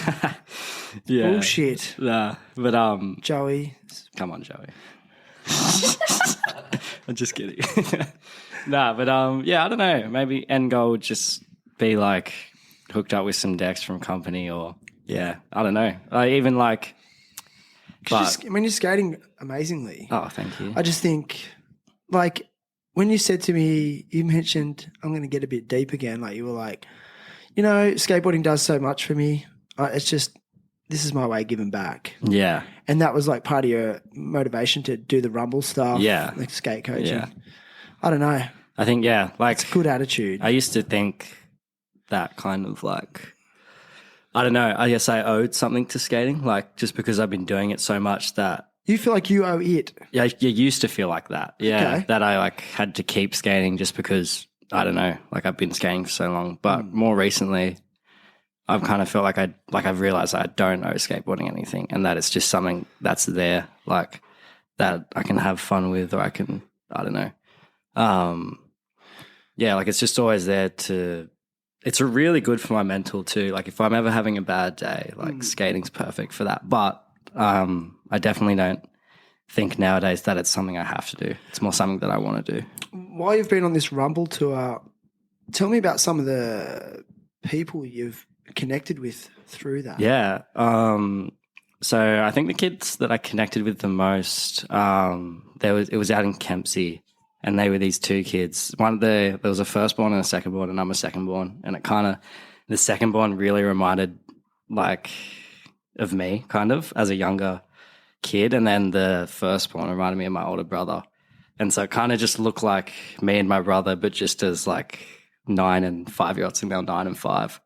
Yeah. Bullshit. Nah, but Joey. come on, Joey. I'm just kidding. Nah, but yeah, I don't know. Maybe end goal would just be like hooked up with some decks from company, or yeah, I don't know. Even like, but You're skating amazingly. oh, thank you. I just think, like, when you said to me, you mentioned, I'm going to get a bit deep again. Like, you were like, you know, skateboarding does so much for me. It's just, this is my way of giving back. Yeah, And that was like part of your motivation to do the rumble stuff. Yeah. Like skate coaching. Yeah. I don't know. I think like Good attitude. I used to think that kind of like, I don't know. I guess I owed something to skating, like just because I've been doing it so much that. You feel like you owe it. Yeah, you used to feel like that. Yeah, Okay. that I like had to keep skating just because I don't know, like I've been skating for so long. But more recently, I've kind of felt like I've realized I don't owe skateboarding anything, and that it's just something that's there, like that I can have fun with, or I don't know. Yeah, like it's just always there to. It's really good for my mental too. Like if I'm ever having a bad day, like skating's perfect for that. But I definitely don't think nowadays that it's something I have to do. It's more something that I want to do. While you've been on this rumble tour, tell me about some of the people you've connected with through that. Yeah. So I think the kids that I connected with the most, it was out in Kempsey, and they were these two kids. There was a firstborn and a secondborn, and I'm a secondborn, and the secondborn really reminded like of me, kind of as a younger kid, and then the firstborn reminded me of my older brother, and so it kind of just looked like me and my brother, but just as like 9 and 5-year-olds, and they were 9 and 5.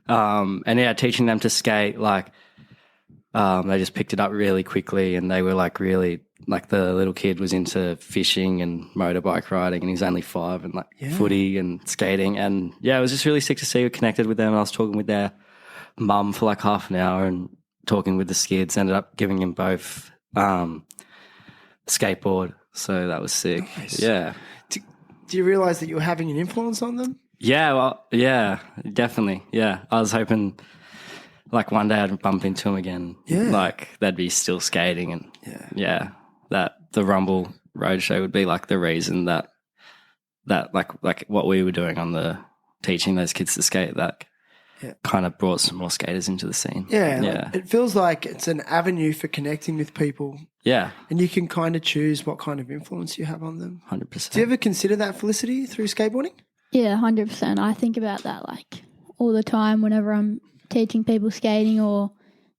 And yeah, teaching them to skate, like they just picked it up really quickly, and they were like really, like the little kid was into fishing and motorbike riding, and he's only 5, and like footy and skating. And yeah, it was just really sick to see. We connected with them. I was talking with their mum for like half an hour and talking with the skids, ended up giving them both skateboard. So that was sick. Nice. Yeah. Do you realise that you were having an influence on them? Yeah, well, yeah, definitely. Yeah. I was hoping like one day I'd bump into them again. Yeah. Like they'd be still skating and that the Rumble Roadshow would be like the reason that like what we were doing on the teaching those kids to skate that kind of brought some more skaters into the scene. Yeah. Yeah. Like, it feels like it's an avenue for connecting with people. Yeah. And you can kind of choose what kind of influence you have on them. 100%. Do you ever consider that, Felicity, through skateboarding? Yeah, 100%. I think about that like all the time whenever I'm teaching people skating or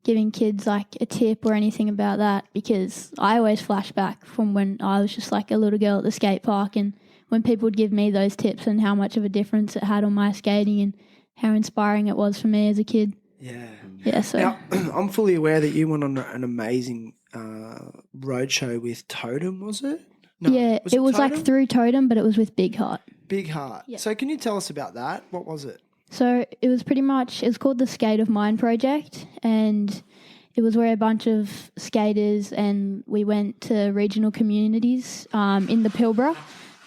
giving kids like a tip or anything about that, because I always flash back from when I was just like a little girl at the skate park, and when people would give me those tips and how much of a difference it had on my skating and how inspiring it was for me as a kid. Yeah. Yeah, so Now, I'm fully aware that you went on an amazing roadshow with Totem, was it? No, yeah, it was like Totem? through Totem, but it was with Big Heart. Big Heart. Yeah. So can you tell us about that? What was it? So it was called the Skate of Mine Project, and it was where a bunch of skaters and we went to regional communities in the Pilbara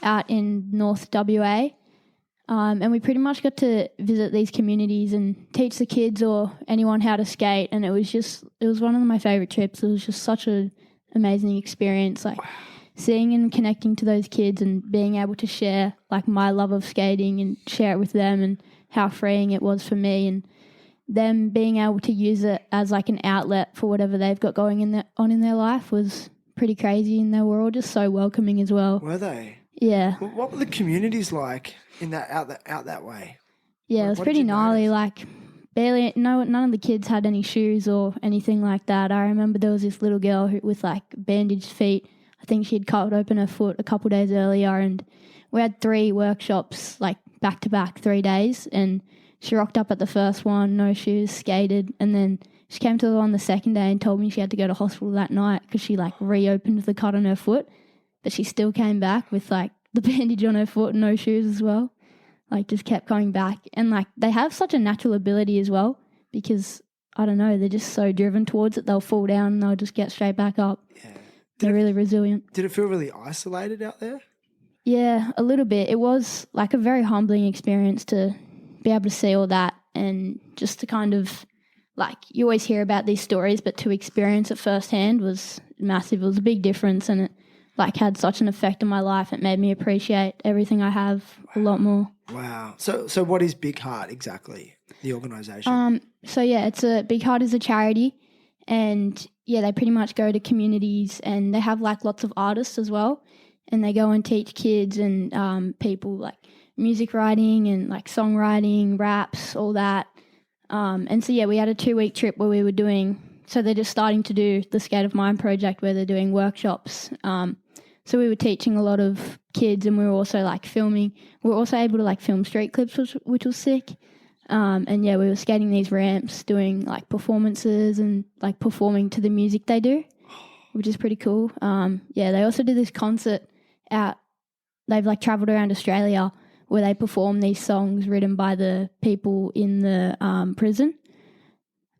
out in North WA. And we pretty much got to visit these communities and teach the kids or anyone how to skate. And it was one of my favourite trips. It was just such an amazing experience, like seeing and connecting to those kids and being able to share like my love of skating and share it with them, and how freeing it was for me, and them being able to use it as like an outlet for whatever they've got going in their life was pretty crazy. And they were all just so welcoming as well. Were they? Yeah. What were the communities like in that out that way? Yeah, it was What did pretty you gnarly. notice? Like none of the kids had any shoes or anything like that. I remember there was this little girl with like bandaged feet. I think she had cut open her foot a couple of days earlier, and we had 3 workshops like back to back 3 days, and she rocked up at the first one, no shoes, skated, and then she came to the one the second day and told me she had to go to hospital that night because she like reopened the cut on her foot, but she still came back with like the bandage on her foot and no shoes as well. Like just kept coming back, and like they have such a natural ability as well, because I don't know, they're just so driven towards it. They'll fall down and they'll just get straight back up. Yeah. They're really resilient. Did it feel really isolated out there? Yeah, a little bit. It was like a very humbling experience to be able to see all that, and just to kind of like, you always hear about these stories, but to experience it firsthand was massive. It was a big difference, and it like had such an effect on my life. It made me appreciate everything I have a lot more. Wow. So what is Big Heart exactly, the organisation? So yeah, Big Heart is a charity, and yeah, they pretty much go to communities, and they have like lots of artists as well, and they go and teach kids and people like music writing and like songwriting, raps, all that. And so yeah, we had a 2-week trip where we were doing. So they're just starting to do the Skate of Mine project where they're doing workshops. So we were teaching a lot of kids, and we were also like filming. We were also able to like film street clips, which was sick. And yeah, we were skating these ramps, doing like performances and like performing to the music they do, which is pretty cool. Yeah, they also did this concert out. They've like travelled around Australia where they perform these songs written by the people in the prison,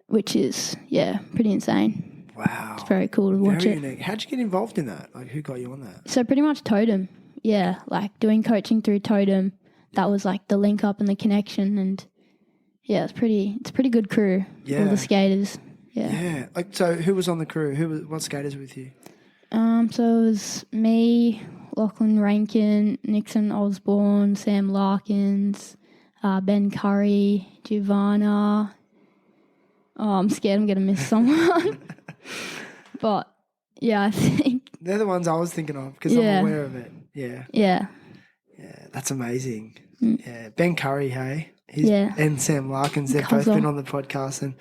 which is, yeah, pretty insane. Wow. It's very cool to watch Very it. unique. How'd you get involved in that? Like, who got you on that? So pretty much Totem, yeah, like doing coaching through Totem. That was like the link up and the connection, and yeah, it's a pretty good crew. Yeah. All the skaters. Yeah. Yeah. Like, so who was on the crew? What skaters were with you? So it was me, Lachlan Rankin, Nixon Osborne, Sam Larkins, Ben Curry, Giovanna. Oh, I'm scared I'm going to miss someone. But, yeah, I think. They're the ones I was thinking of because Yeah. I'm aware of it. Yeah. Yeah. Yeah. That's amazing. Yeah. Ben Curry, hey? Yeah. And Sam Larkins, they've both Cuzzle. been on the podcast, and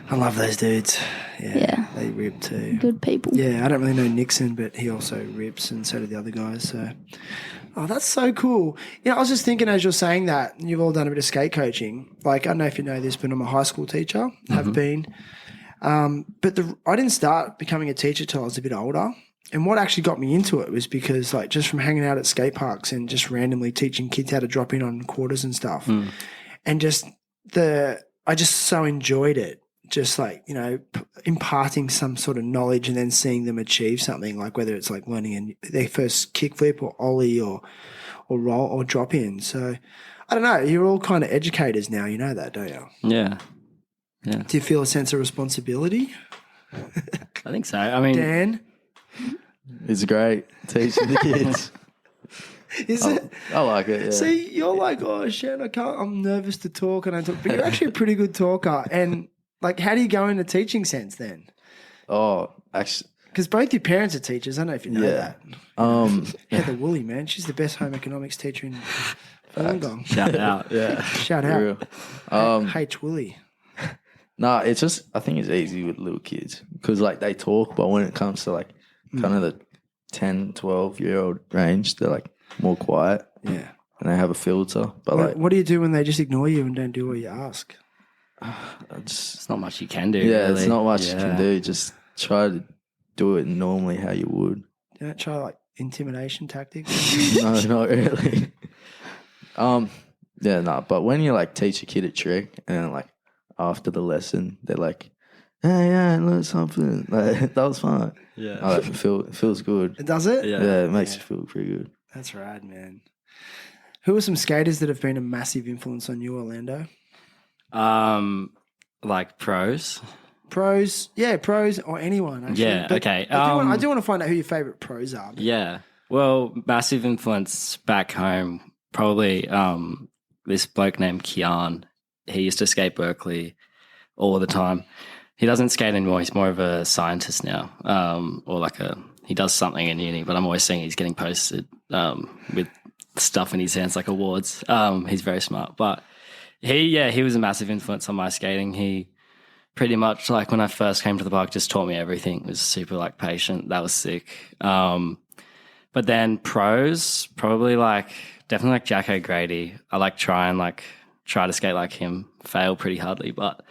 I love those dudes. Yeah. Yeah. They rip too. Good people. Yeah, I don't really know Nixon, but he also rips, and so do the other guys. So, oh, that's so cool. You know, I was just thinking as you're saying that, you've all done a bit of skate coaching. Like, I don't know if you know this, but I'm a high school teacher, have been. But I didn't start becoming a teacher till I was a bit older. And what actually got me into it was because, like, just from hanging out at skate parks and just randomly teaching kids how to drop in on quarters and stuff, and I just so enjoyed it. just like, imparting some sort of knowledge and then seeing them achieve something, like whether it's like learning their first kickflip or ollie or roll or drop in. So I don't know. You're all kind of educators now. You know that, don't you? Yeah. Do you feel a sense of responsibility? I think so. I mean, Dan? It's great teaching the kids. Is it? I like it. Yeah. See, you're like, oh, Shan, I'm nervous to talk and I talk, but you're actually a pretty good talker. And like, how do you go into teaching sense then? Oh, actually, Because both your parents are teachers. I don't know if you know yeah. that. Heather Woolley, man, she's the best home economics teacher in Wollongong. shout out. Yeah. Shout For out. real. H. Woolley. Nah, it's just, I think it's easy with little kids because like they talk, but when it comes to like kind of the 10, 12-year-old range, they're like more quiet. Yeah. And they have a filter. But like, What do you do when they just ignore you and don't do what you ask? It's not much you can do. yeah, really. it's not much you Yeah. can do. Just try to do it normally how you would. You don't try like intimidation tactics? No, not really. Yeah, no. But when you like teach a kid a trick and then like after the lesson they're like, "Hey, yeah, I learned something. Like that was fun." Yeah. I like, it feels good. Does it? Yeah. Yeah, it makes you feel pretty good. That's rad, man. Who are some skaters that have been a massive influence on you, Orlando? Like pros. Pros or anyone. Actually. Yeah, But okay. I do want to find out who your favourite pros are. Yeah. Well, massive influence back home. Probably this bloke named Kian. He used to skate Berkeley all the time. He doesn't skate anymore. He's more of a scientist now, or like he does something in uni. But I'm always seeing he's getting posted with stuff in his hands like awards. He's very smart. But he was a massive influence on my skating. He pretty much, like when I first came to the park, just taught me everything. Was super like patient. That was sick. But then pros, probably definitely like Jack O'Grady. I try to skate like him. Fail pretty hardly, but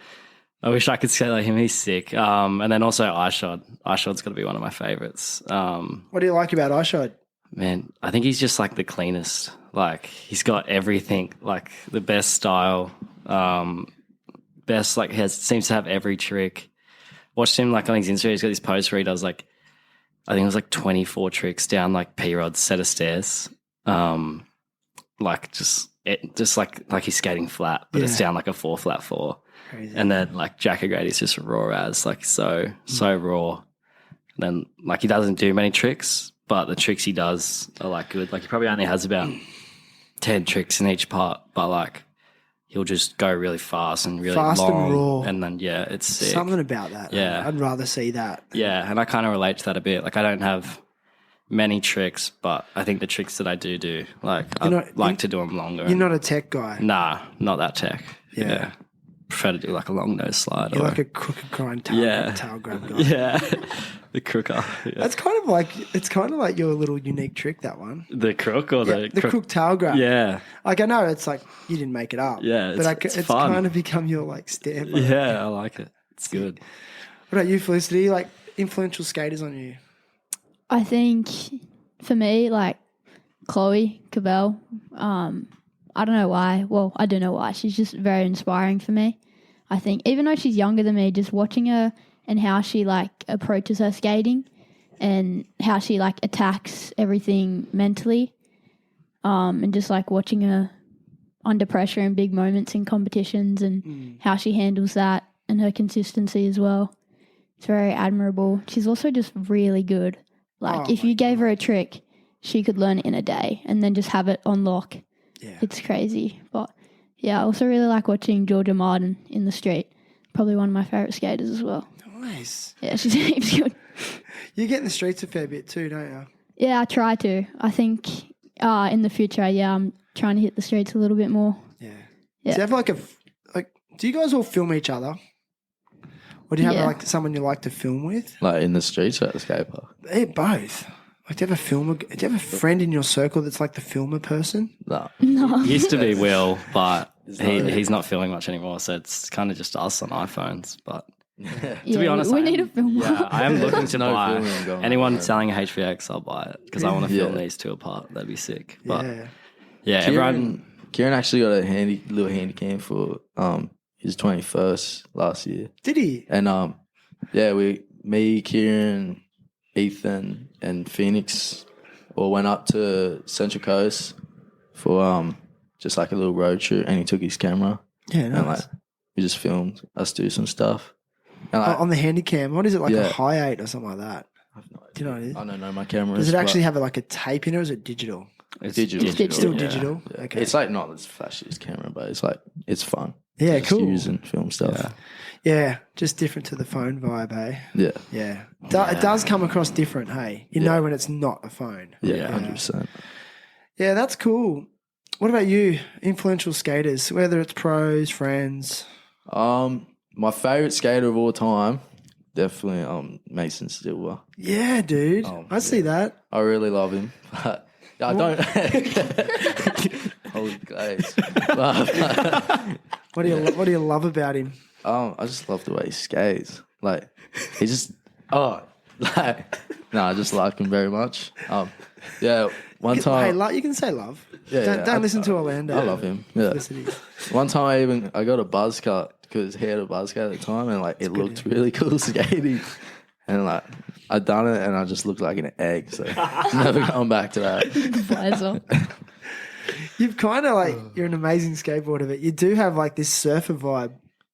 I wish I could skate like him. He's sick. And then also iShod. iShod's got to be one of my favorites. What do you like about iShod? Man, I think he's just like the cleanest. Like he's got everything, like the best style, best seems to have every trick. Watched him like on his Instagram. He's got this post where he does like, I think it was like 24 tricks down like P-Rod's set of stairs. Like just like he's skating flat, but it's down like a 4 flat 4. Crazy. And then like Jack O'Grady's just raw as like so raw. And then like he doesn't do many tricks, but the tricks he does are like good. Like he probably only has about 10 tricks in each part, but like he'll just go really fast and really Fast long. and raw. And then it's sick. Something about that. Yeah. I'd rather see that. Yeah, and I kind of relate to that a bit. Like I don't have many tricks, but I think the tricks that I do, like I like to do them longer. You're not a tech guy. Nah, not that tech. Yeah. Yeah. Prefer to do like a long nose slide. You're or, like a crook and grind tail grab guy. Yeah, the crooker. Yeah. That's kind of like your little unique trick, that one. The crook or the crook tail grab. Yeah, Like I know it's like you didn't make it up. Yeah, but it's fun. kind of become your like stand. Yeah, I like it. It's good. What about you, Felicity? Like influential skaters on you? I think for me, like Chloe Cavell, I don't know why. Well, I do know why. She's just very inspiring for me. I think even though she's younger than me, just watching her and how she like approaches her skating and how she like attacks everything mentally, and just like watching her under pressure in big moments in competitions and how she handles that and her consistency as well. It's very admirable. She's also just really good. Like if you gave her a trick, she could learn it in a day and then just have it on lock. Yeah. It's crazy. But yeah, I also really like watching Georgia Martin in the street. Probably one of my favourite skaters as well. Nice. Yeah, she's heaps good. You get in the streets a fair bit too, don't you? Yeah, I try to. I think in the future, I'm trying to hit the streets a little bit more. Yeah. Yeah. Do you have do you guys all film each other? Or do you have like someone you like to film with? Like in the streets or at the skate park? Yeah, both. Like, do you have a friend in your circle that's like the filmer person? No. Used to be Will, but he's not filming much anymore, so it's kind of just us on iPhones. But to be honest, we need a film. Yeah, I am looking to No buy filming going on, anyone yeah. selling a HVX. I'll buy it because I want to film these two apart. That'd be sick. But Yeah. yeah, everyone. Kieran actually got a little handy cam for his 21st last year. Did he? And me, Kieran, Ethan, and Phoenix all went up to Central Coast for just like a little road shoot, and he took his camera. Yeah, And nice. like we just filmed us do some stuff. And like, On the Handycam, what is it, like a Yeah. Hi 8 or something like that? I have no idea. Do you know what it is? I don't know my camera. Does it actually have like a tape in it, or is it digital? It's digital? Still yeah. digital? Yeah. Okay. It's like not as flashy as camera, but it's like it's fun. Yeah, Just cool. Use and film stuff. Yeah, just different to the phone vibe, eh? Yeah, Yeah. It does come across different, hey? You know when it's not a phone. yeah, 100%. Yeah, that's cool. What about you? Influential skaters, whether it's pros, friends. My favorite skater of all time, definitely Mason Silver. Yeah, dude. I see that. I really love him. But I don't. Holy glaze. What do you love about him? I just love the way he skates. Like he just I just like him very much. One time. Hey, you can say love. Yeah, Don't listen to Orlando. I love him. Yeah. Felicity. One time I got a buzz cut because he had a buzz cut at the time, and like it looked really cool skating. And like I done it, and I just looked like an egg. So never going back to that. Visor. You've kind of like, you're an amazing skateboarder, but you do have like this surfer vibe.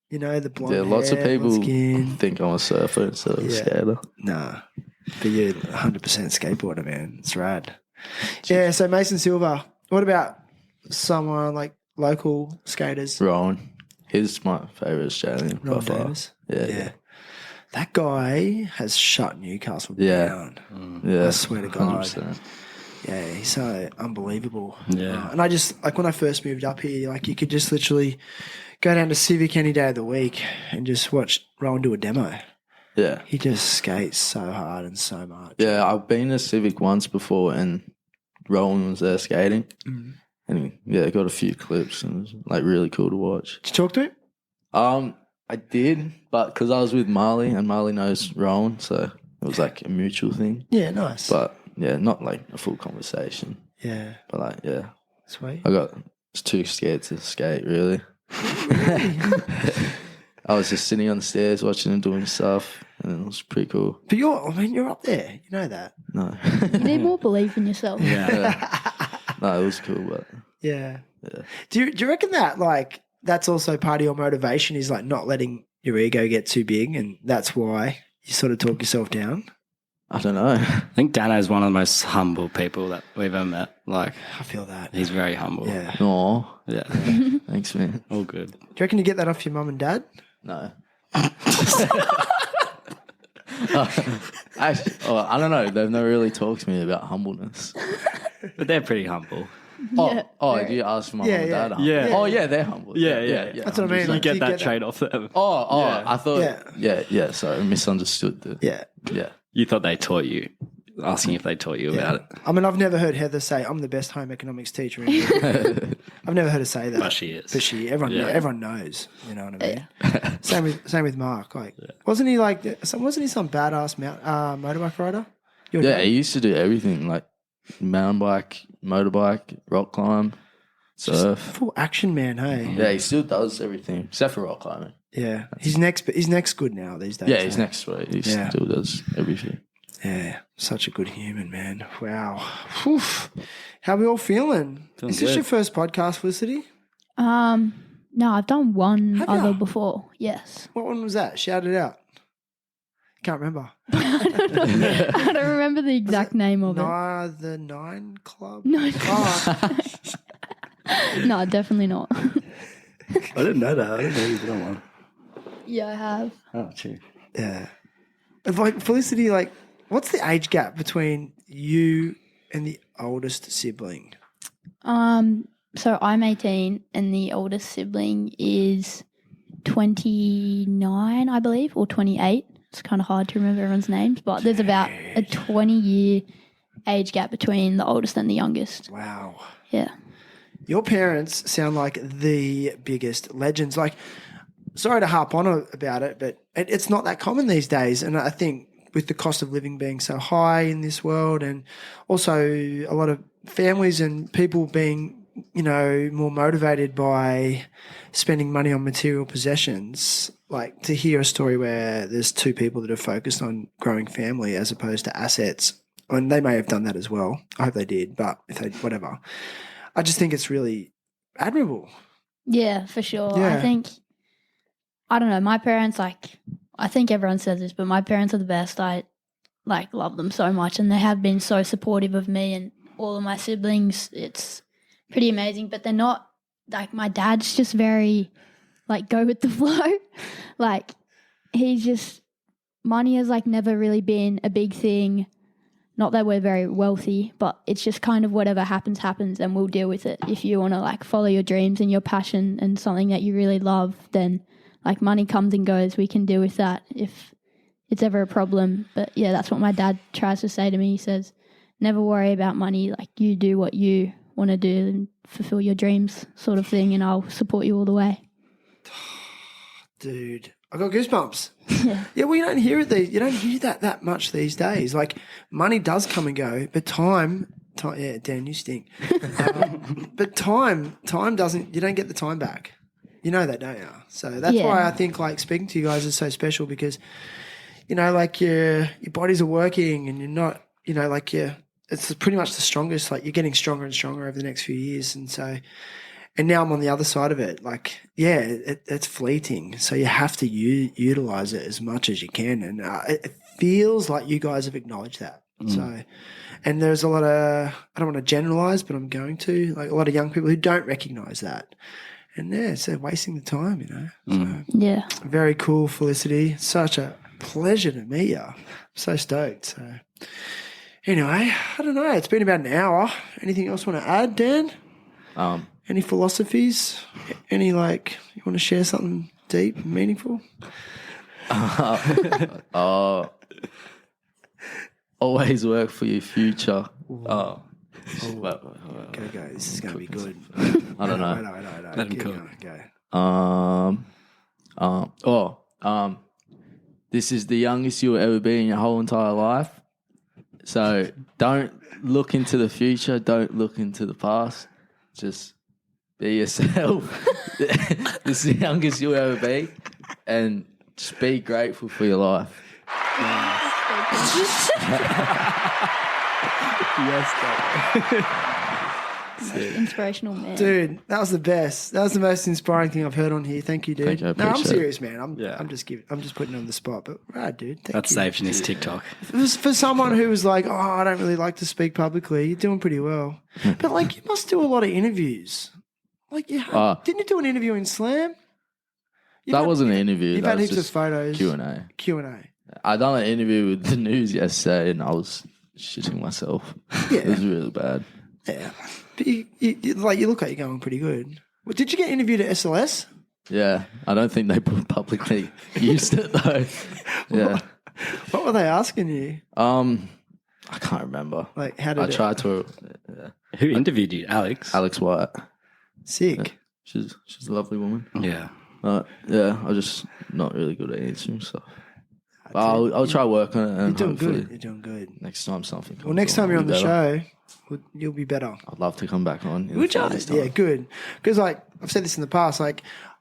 You know, the blonde Yeah, lots of hair, people blonde skin. think I'm a surfer instead of a skater. Nah, but you're 100% skateboarder, man. It's rad. Yeah, so Mason Silver. What about someone like local skaters? Rowan, he's my favourite Australian by Ron far. Davis? Yeah. That guy has shut Newcastle Yeah. down. Yeah, I swear to God. 100%. Yeah, he's so unbelievable. Yeah. And I just, like when I first moved up here, like you could just literally go down to Civic any day of the week and just watch Rowan do a demo. Yeah. He just skates so hard and so much. Yeah, I've been to Civic once before, and Rowan was there skating. Mm. And he got a few clips, and it was like really cool to watch. Did you talk to him? I did, but because I was with Marley, and Marley knows Rowan, so it was like a mutual thing. Yeah, nice. But yeah, not like a full conversation. Yeah, But like, yeah, sweet. I was too scared to skate, really. I was just sitting on the stairs watching him doing stuff, and it was pretty cool. But you're up there. You know that. No, You need more belief in yourself. no, it was cool, but Yeah. yeah. Do you reckon that like that's also part of your motivation is like not letting your ego get too big, and that's why you sort of talk yourself down? I don't know. I think Dano's one of the most humble people that we've ever met. Like, I feel that. he's very humble. Yeah. No, Yeah. thanks, man. All good. Do you reckon you get that off your mum and dad? No. Actually, I don't know. They've never really talked to me about humbleness. But they're pretty humble. Do you ask my mum and yeah. dad? Yeah. Oh, yeah, they're humble. That's what I mean. You Like, get that that. trait off them. Oh, I thought. Yeah. Yeah. Sorry, I misunderstood. Yeah. Yeah. You thought they taught you, asking if they taught you about it. I mean, I've never heard Heather say, I'm the best home economics teacher in the world. I've never heard her say that. But she is. But everyone knows. You know what I mean? Same with Mark. Like, wasn't he some badass motorbike rider? Your Yeah, dad? he used to do everything like mountain bike, motorbike, rock climb, surf. Full action man, hey? Yeah, he still does everything except for rock climbing. Yeah. His neck's good now these days. Yeah, he's hey? next week. He Yeah. still does everything. Yeah, such a good human, man. Wow. Whew. How are we all feeling? Feeling Is this good. your first podcast, Felicity? No, I've done one Have other ya? before. Yes. What one was that? Shout it out. Can't remember. I don't remember the exact name of it. The Nine Club? No. Oh, No, definitely not. I didn't know that. I didn't know you did one. Yeah, I have. Oh, gee. yeah. Like, Felicity, like, what's the age gap between you and the oldest sibling? So I'm 18 and the oldest sibling is 29, I believe, or 28. It's kind of hard to remember everyone's names, but there's about a 20-year age gap between the oldest and the youngest. Wow. Yeah. Your parents sound like the biggest legends. Like, sorry to harp on about it, but it's not that common these days. And I think with the cost of living being so high in this world, and also a lot of families and people being more motivated by spending money on material possessions, like to hear a story where there's two people that are focused on growing family as opposed to assets, and they may have done that as well. I hope they did, but if they, whatever. I just think it's really admirable. Yeah, for sure. Yeah. I don't know, my parents, I think everyone says this, but my parents are the best. I, love them so much, and they have been so supportive of me and all of my siblings. It's pretty amazing, but they're not, my dad's just very, go with the flow. He's just, money has, never really been a big thing. Not that we're very wealthy, but it's just kind of whatever happens, and we'll deal with it. If you want to, follow your dreams and your passion and something that you really love, then, money comes and goes. We can deal with that if it's ever a problem. But, yeah, that's what my dad tries to say to me. He says, never worry about money. You do what you want to do and fulfill your dreams sort of thing, and I'll support you all the way. Dude, I got goosebumps. Yeah, well, you don't hear it. You don't hear that much these days. Money does come and go, but time. Yeah, Dan, you stink. But time doesn't. You don't get the time back. You know that, don't you? So that's why I think speaking to you guys is so special, because your bodies are working and you're not. It's pretty much the strongest. You're getting stronger and stronger over the next few years, and so. And now I'm on the other side of it. It's fleeting. So you have to utilize it as much as you can. And it feels like you guys have acknowledged that. So, and there's a lot of, I don't want to generalize, but I'm going to, a lot of young people who don't recognize that. And yeah, so wasting the time, So, yeah. Very cool, Felicity. Such a pleasure to meet you. I'm so stoked. So, anyway, I don't know. It's been about an hour. Anything else you want to add, Dan? Any philosophies? Any you want to share something deep and meaningful? Always work for your future. Go. This is going to be good. I don't know. No. Let him cook. Go. This is the youngest you'll ever be in your whole entire life. So don't look into the future. Don't look into the past. Just be yourself. This is the youngest you'll ever be, and just be grateful for your life. Inspirational man. Dude, that was the best. That was the most inspiring thing I've heard on here. Thank you, dude. Thank you, I I'm appreciate serious, man. I'm just putting it on the spot. But right, dude. Thank That's you. saved in his TikTok. For someone who was like, I don't really like to speak publicly, you're doing pretty well. But you must do a lot of interviews. Didn't you do an interview in Slam? That wasn't an interview. You've that had was heaps of just photos. Q&A. Q&A. I done an interview with the news yesterday, and I was shitting myself. Yeah. It was really bad. Yeah. But you look like you're going pretty good. Well, did you get interviewed at SLS? Yeah, I don't think they publicly used it though. Yeah. What were they asking you? I can't remember. How did I tried to. Who interviewed you, Alex? Alex White. Sick. She's a lovely woman. Yeah. Yeah, I'm just not really good at answering stuff. But I'll try work on it. And You're doing hopefully good. You're doing good. Next time something comes Well, next time I'll you're on be the better. show, you'll be better. I'd love to come back on. Would you? Yeah, good. Because I've said this in the past. I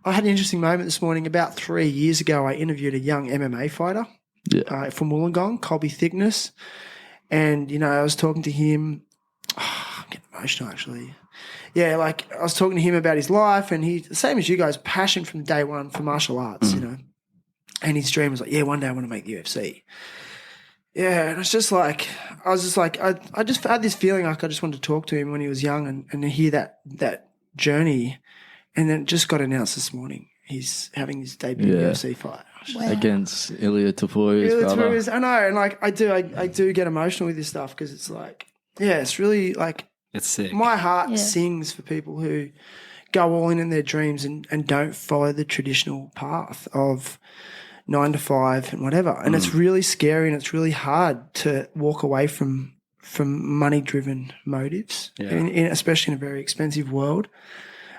had an interesting moment this morning. About 3 years ago, I interviewed a young MMA fighter from Wollongong, Colby Thickness, and I was talking to him. I'm getting emotional actually. Yeah, I was talking to him about his life, and he, same as you guys, passion from day one for martial arts, And his dream was one day I want to make the UFC. Yeah, and it's just I just had this feeling I just wanted to talk to him when he was young and hear that journey. And then it just got announced this morning. He's having his debut UFC fight. Against Ilya Tapoya's brother. I know, and I do get emotional with this stuff because it's it's really It's sick. my heart sings for people who go all in their dreams and don't follow the traditional path of 9 to 5 and whatever. And it's really scary and it's really hard to walk away from money-driven motives, especially in a very expensive world.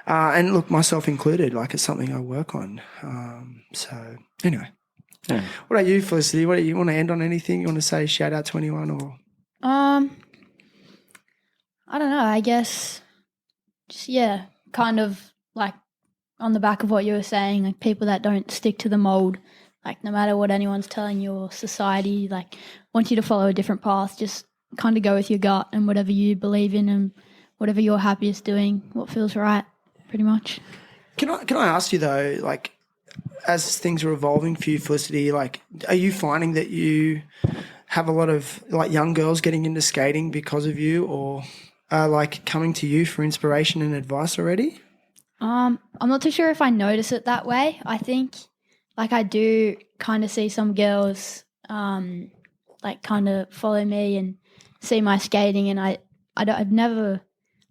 And look, myself included, it's something I work on. So anyway, what about you, Felicity? What do you want to end on? Anything you want to say? Shout out to anyone or? I don't know. I guess just, yeah, kind of like on the back of what you were saying, like people that don't stick to the mold, like no matter what anyone's telling you or society, like want you to follow a different path, just kind of go with your gut and whatever you believe in and whatever you're happiest doing, what feels right, pretty much. Can I ask you though, like, as things are evolving for you, Felicity, like, are you finding that you have a lot of like young girls getting into skating because of you, or are like coming to you for inspiration and advice already? I'm not too sure if I notice it that way. I think like I do kind of see some girls like kind of follow me and see my skating, and I've never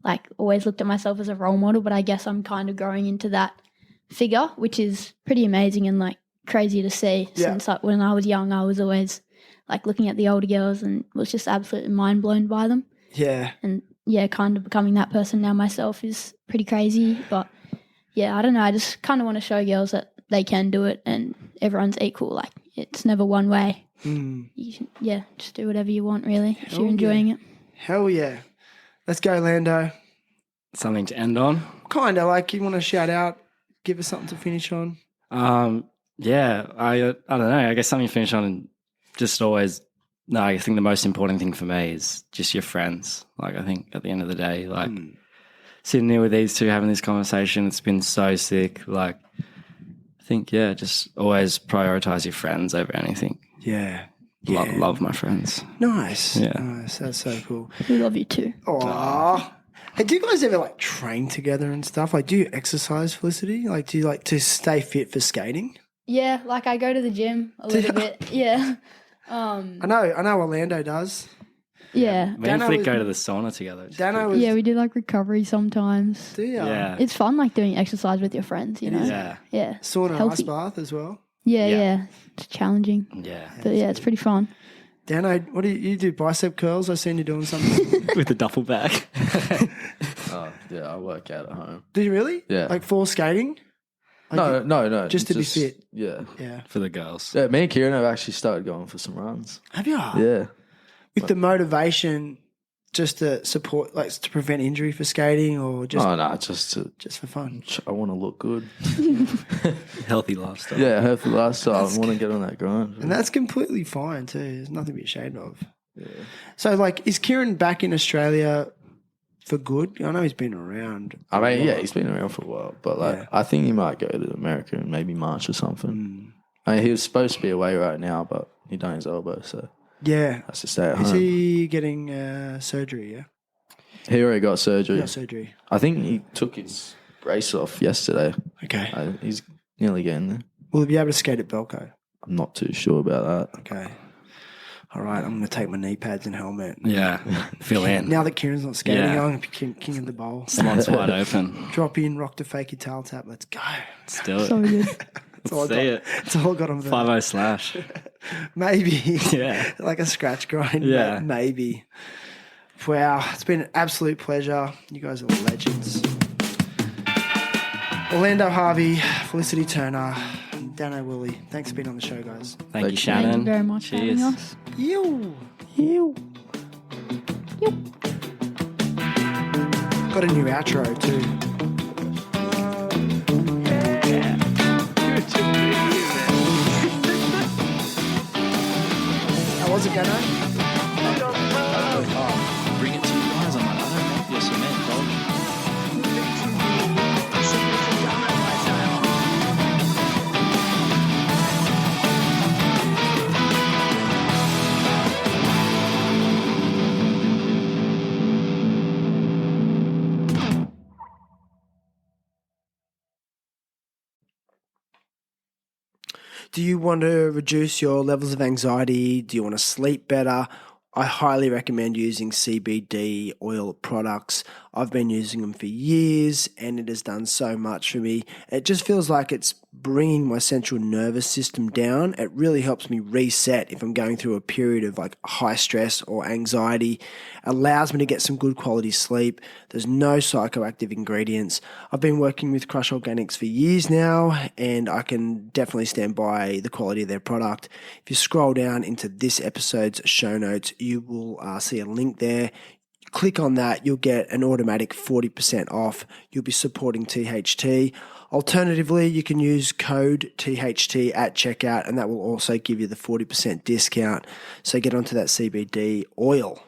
like always looked at myself as a role model, but I guess I'm kind of growing into that figure, which is pretty amazing and like crazy to see. Since like when I was young, I was always like looking at the older girls and was just absolutely mind blown by them. Yeah. And yeah, kind of becoming that person now myself is pretty crazy. But yeah, I don't know. I just kind of want to show girls that they can do it and everyone's equal. Like it's never one way. You should, just do whatever you want really if you're enjoying it. Hell yeah. Let's go, Lando. Something to end on. Kind of like you want to shout out, give us something to finish on. Yeah, I don't know. I guess something to finish on and just always. No, I think the most important thing for me is just your friends. Like I think at the end of the day, like sitting here with these two having this conversation, it's been so sick. Like I think just always prioritize your friends over anything. Yeah. Love my friends. Nice. Yeah. Nice. That's so cool. We love you too. Aww. Hey, do you guys ever like train together and stuff? Like, do you exercise, Felicity? Like, do you like to stay fit for skating? Yeah, like I go to the gym a little bit. Yeah. I know Orlando does. Yeah. We need to go to the sauna together. Dano was, Yeah, we do like recovery sometimes. do ya? Yeah. It's fun like doing exercise with your friends, you know? Yeah. Yeah. Sauna, Healthy. ice bath as well. Yeah. It's challenging. Yeah. But yeah, it's pretty fun. Dano, what do you do? Bicep curls? I've seen you doing something. With the duffel bag. Oh, yeah, I work out at home. Do you really? Yeah. Like for skating? Like No. Just to be fit. Yeah. Yeah. For the girls. Yeah, me and Kieran have actually started going for some runs. Have you? Yeah. With the motivation just to support, like to prevent injury for skating, or just just for fun? I want to look good. Healthy lifestyle. Yeah, healthy lifestyle. I want to get on that grind. And that's completely fine too. There's nothing to be ashamed of. Yeah. So, like, is Kieran back in Australia for good? I know he's been around. I mean, yeah, he's been around for a while, but like, I think he might go to America in maybe March or something. I mean, he was supposed to be away right now, but he done his elbow, so Yeah. has to stay at Is home. he getting surgery? Yeah. He already got surgery. He got surgery. I think he took his brace off yesterday. Okay. He's nearly getting there. Will he be able to skate at Belco? I'm not too sure about that. Okay. All right. I'm going to take my knee pads and helmet. Yeah. Fill in. Now that Kieran's not skating, Yeah. I'm going to be king of the bowl. Slots wide open. Drop in, rock to fake your tail tap. Let's go. Let's do it. So good. That's all I See got. it. That's all I got on that. 5-0 slash. Maybe. Yeah. Like a scratch grind. Yeah. Maybe. Wow. It's been an absolute pleasure. You guys are legends. Orlando Harvey, Felicity Turner, and Dano Woolley. Thanks for being on the show, guys. Thank you, Shannon. Thank you very much for having Cheers. us. You. Got a new outro too. How was it, Dano? Bring it to you guys. I'm like, I don't know if you're cement, dog. Do you want to reduce your levels of anxiety? Do you want to sleep better? I highly recommend using CBD oil products. I've been using them for years and it has done so much for me. It just feels like it's bringing my central nervous system down. It really helps me reset if I'm going through a period of like high stress or anxiety. Allows me to get some good quality sleep. There's no psychoactive ingredients. I've been working with Crush Organics for years now and I can definitely stand by the quality of their product. If you scroll down into this episode's show notes, you will see a link there. Click on that, you'll get an automatic 40% off. You'll be supporting THT. Alternatively, you can use code THT at checkout, and that will also give you the 40% discount. So get onto that CBD oil.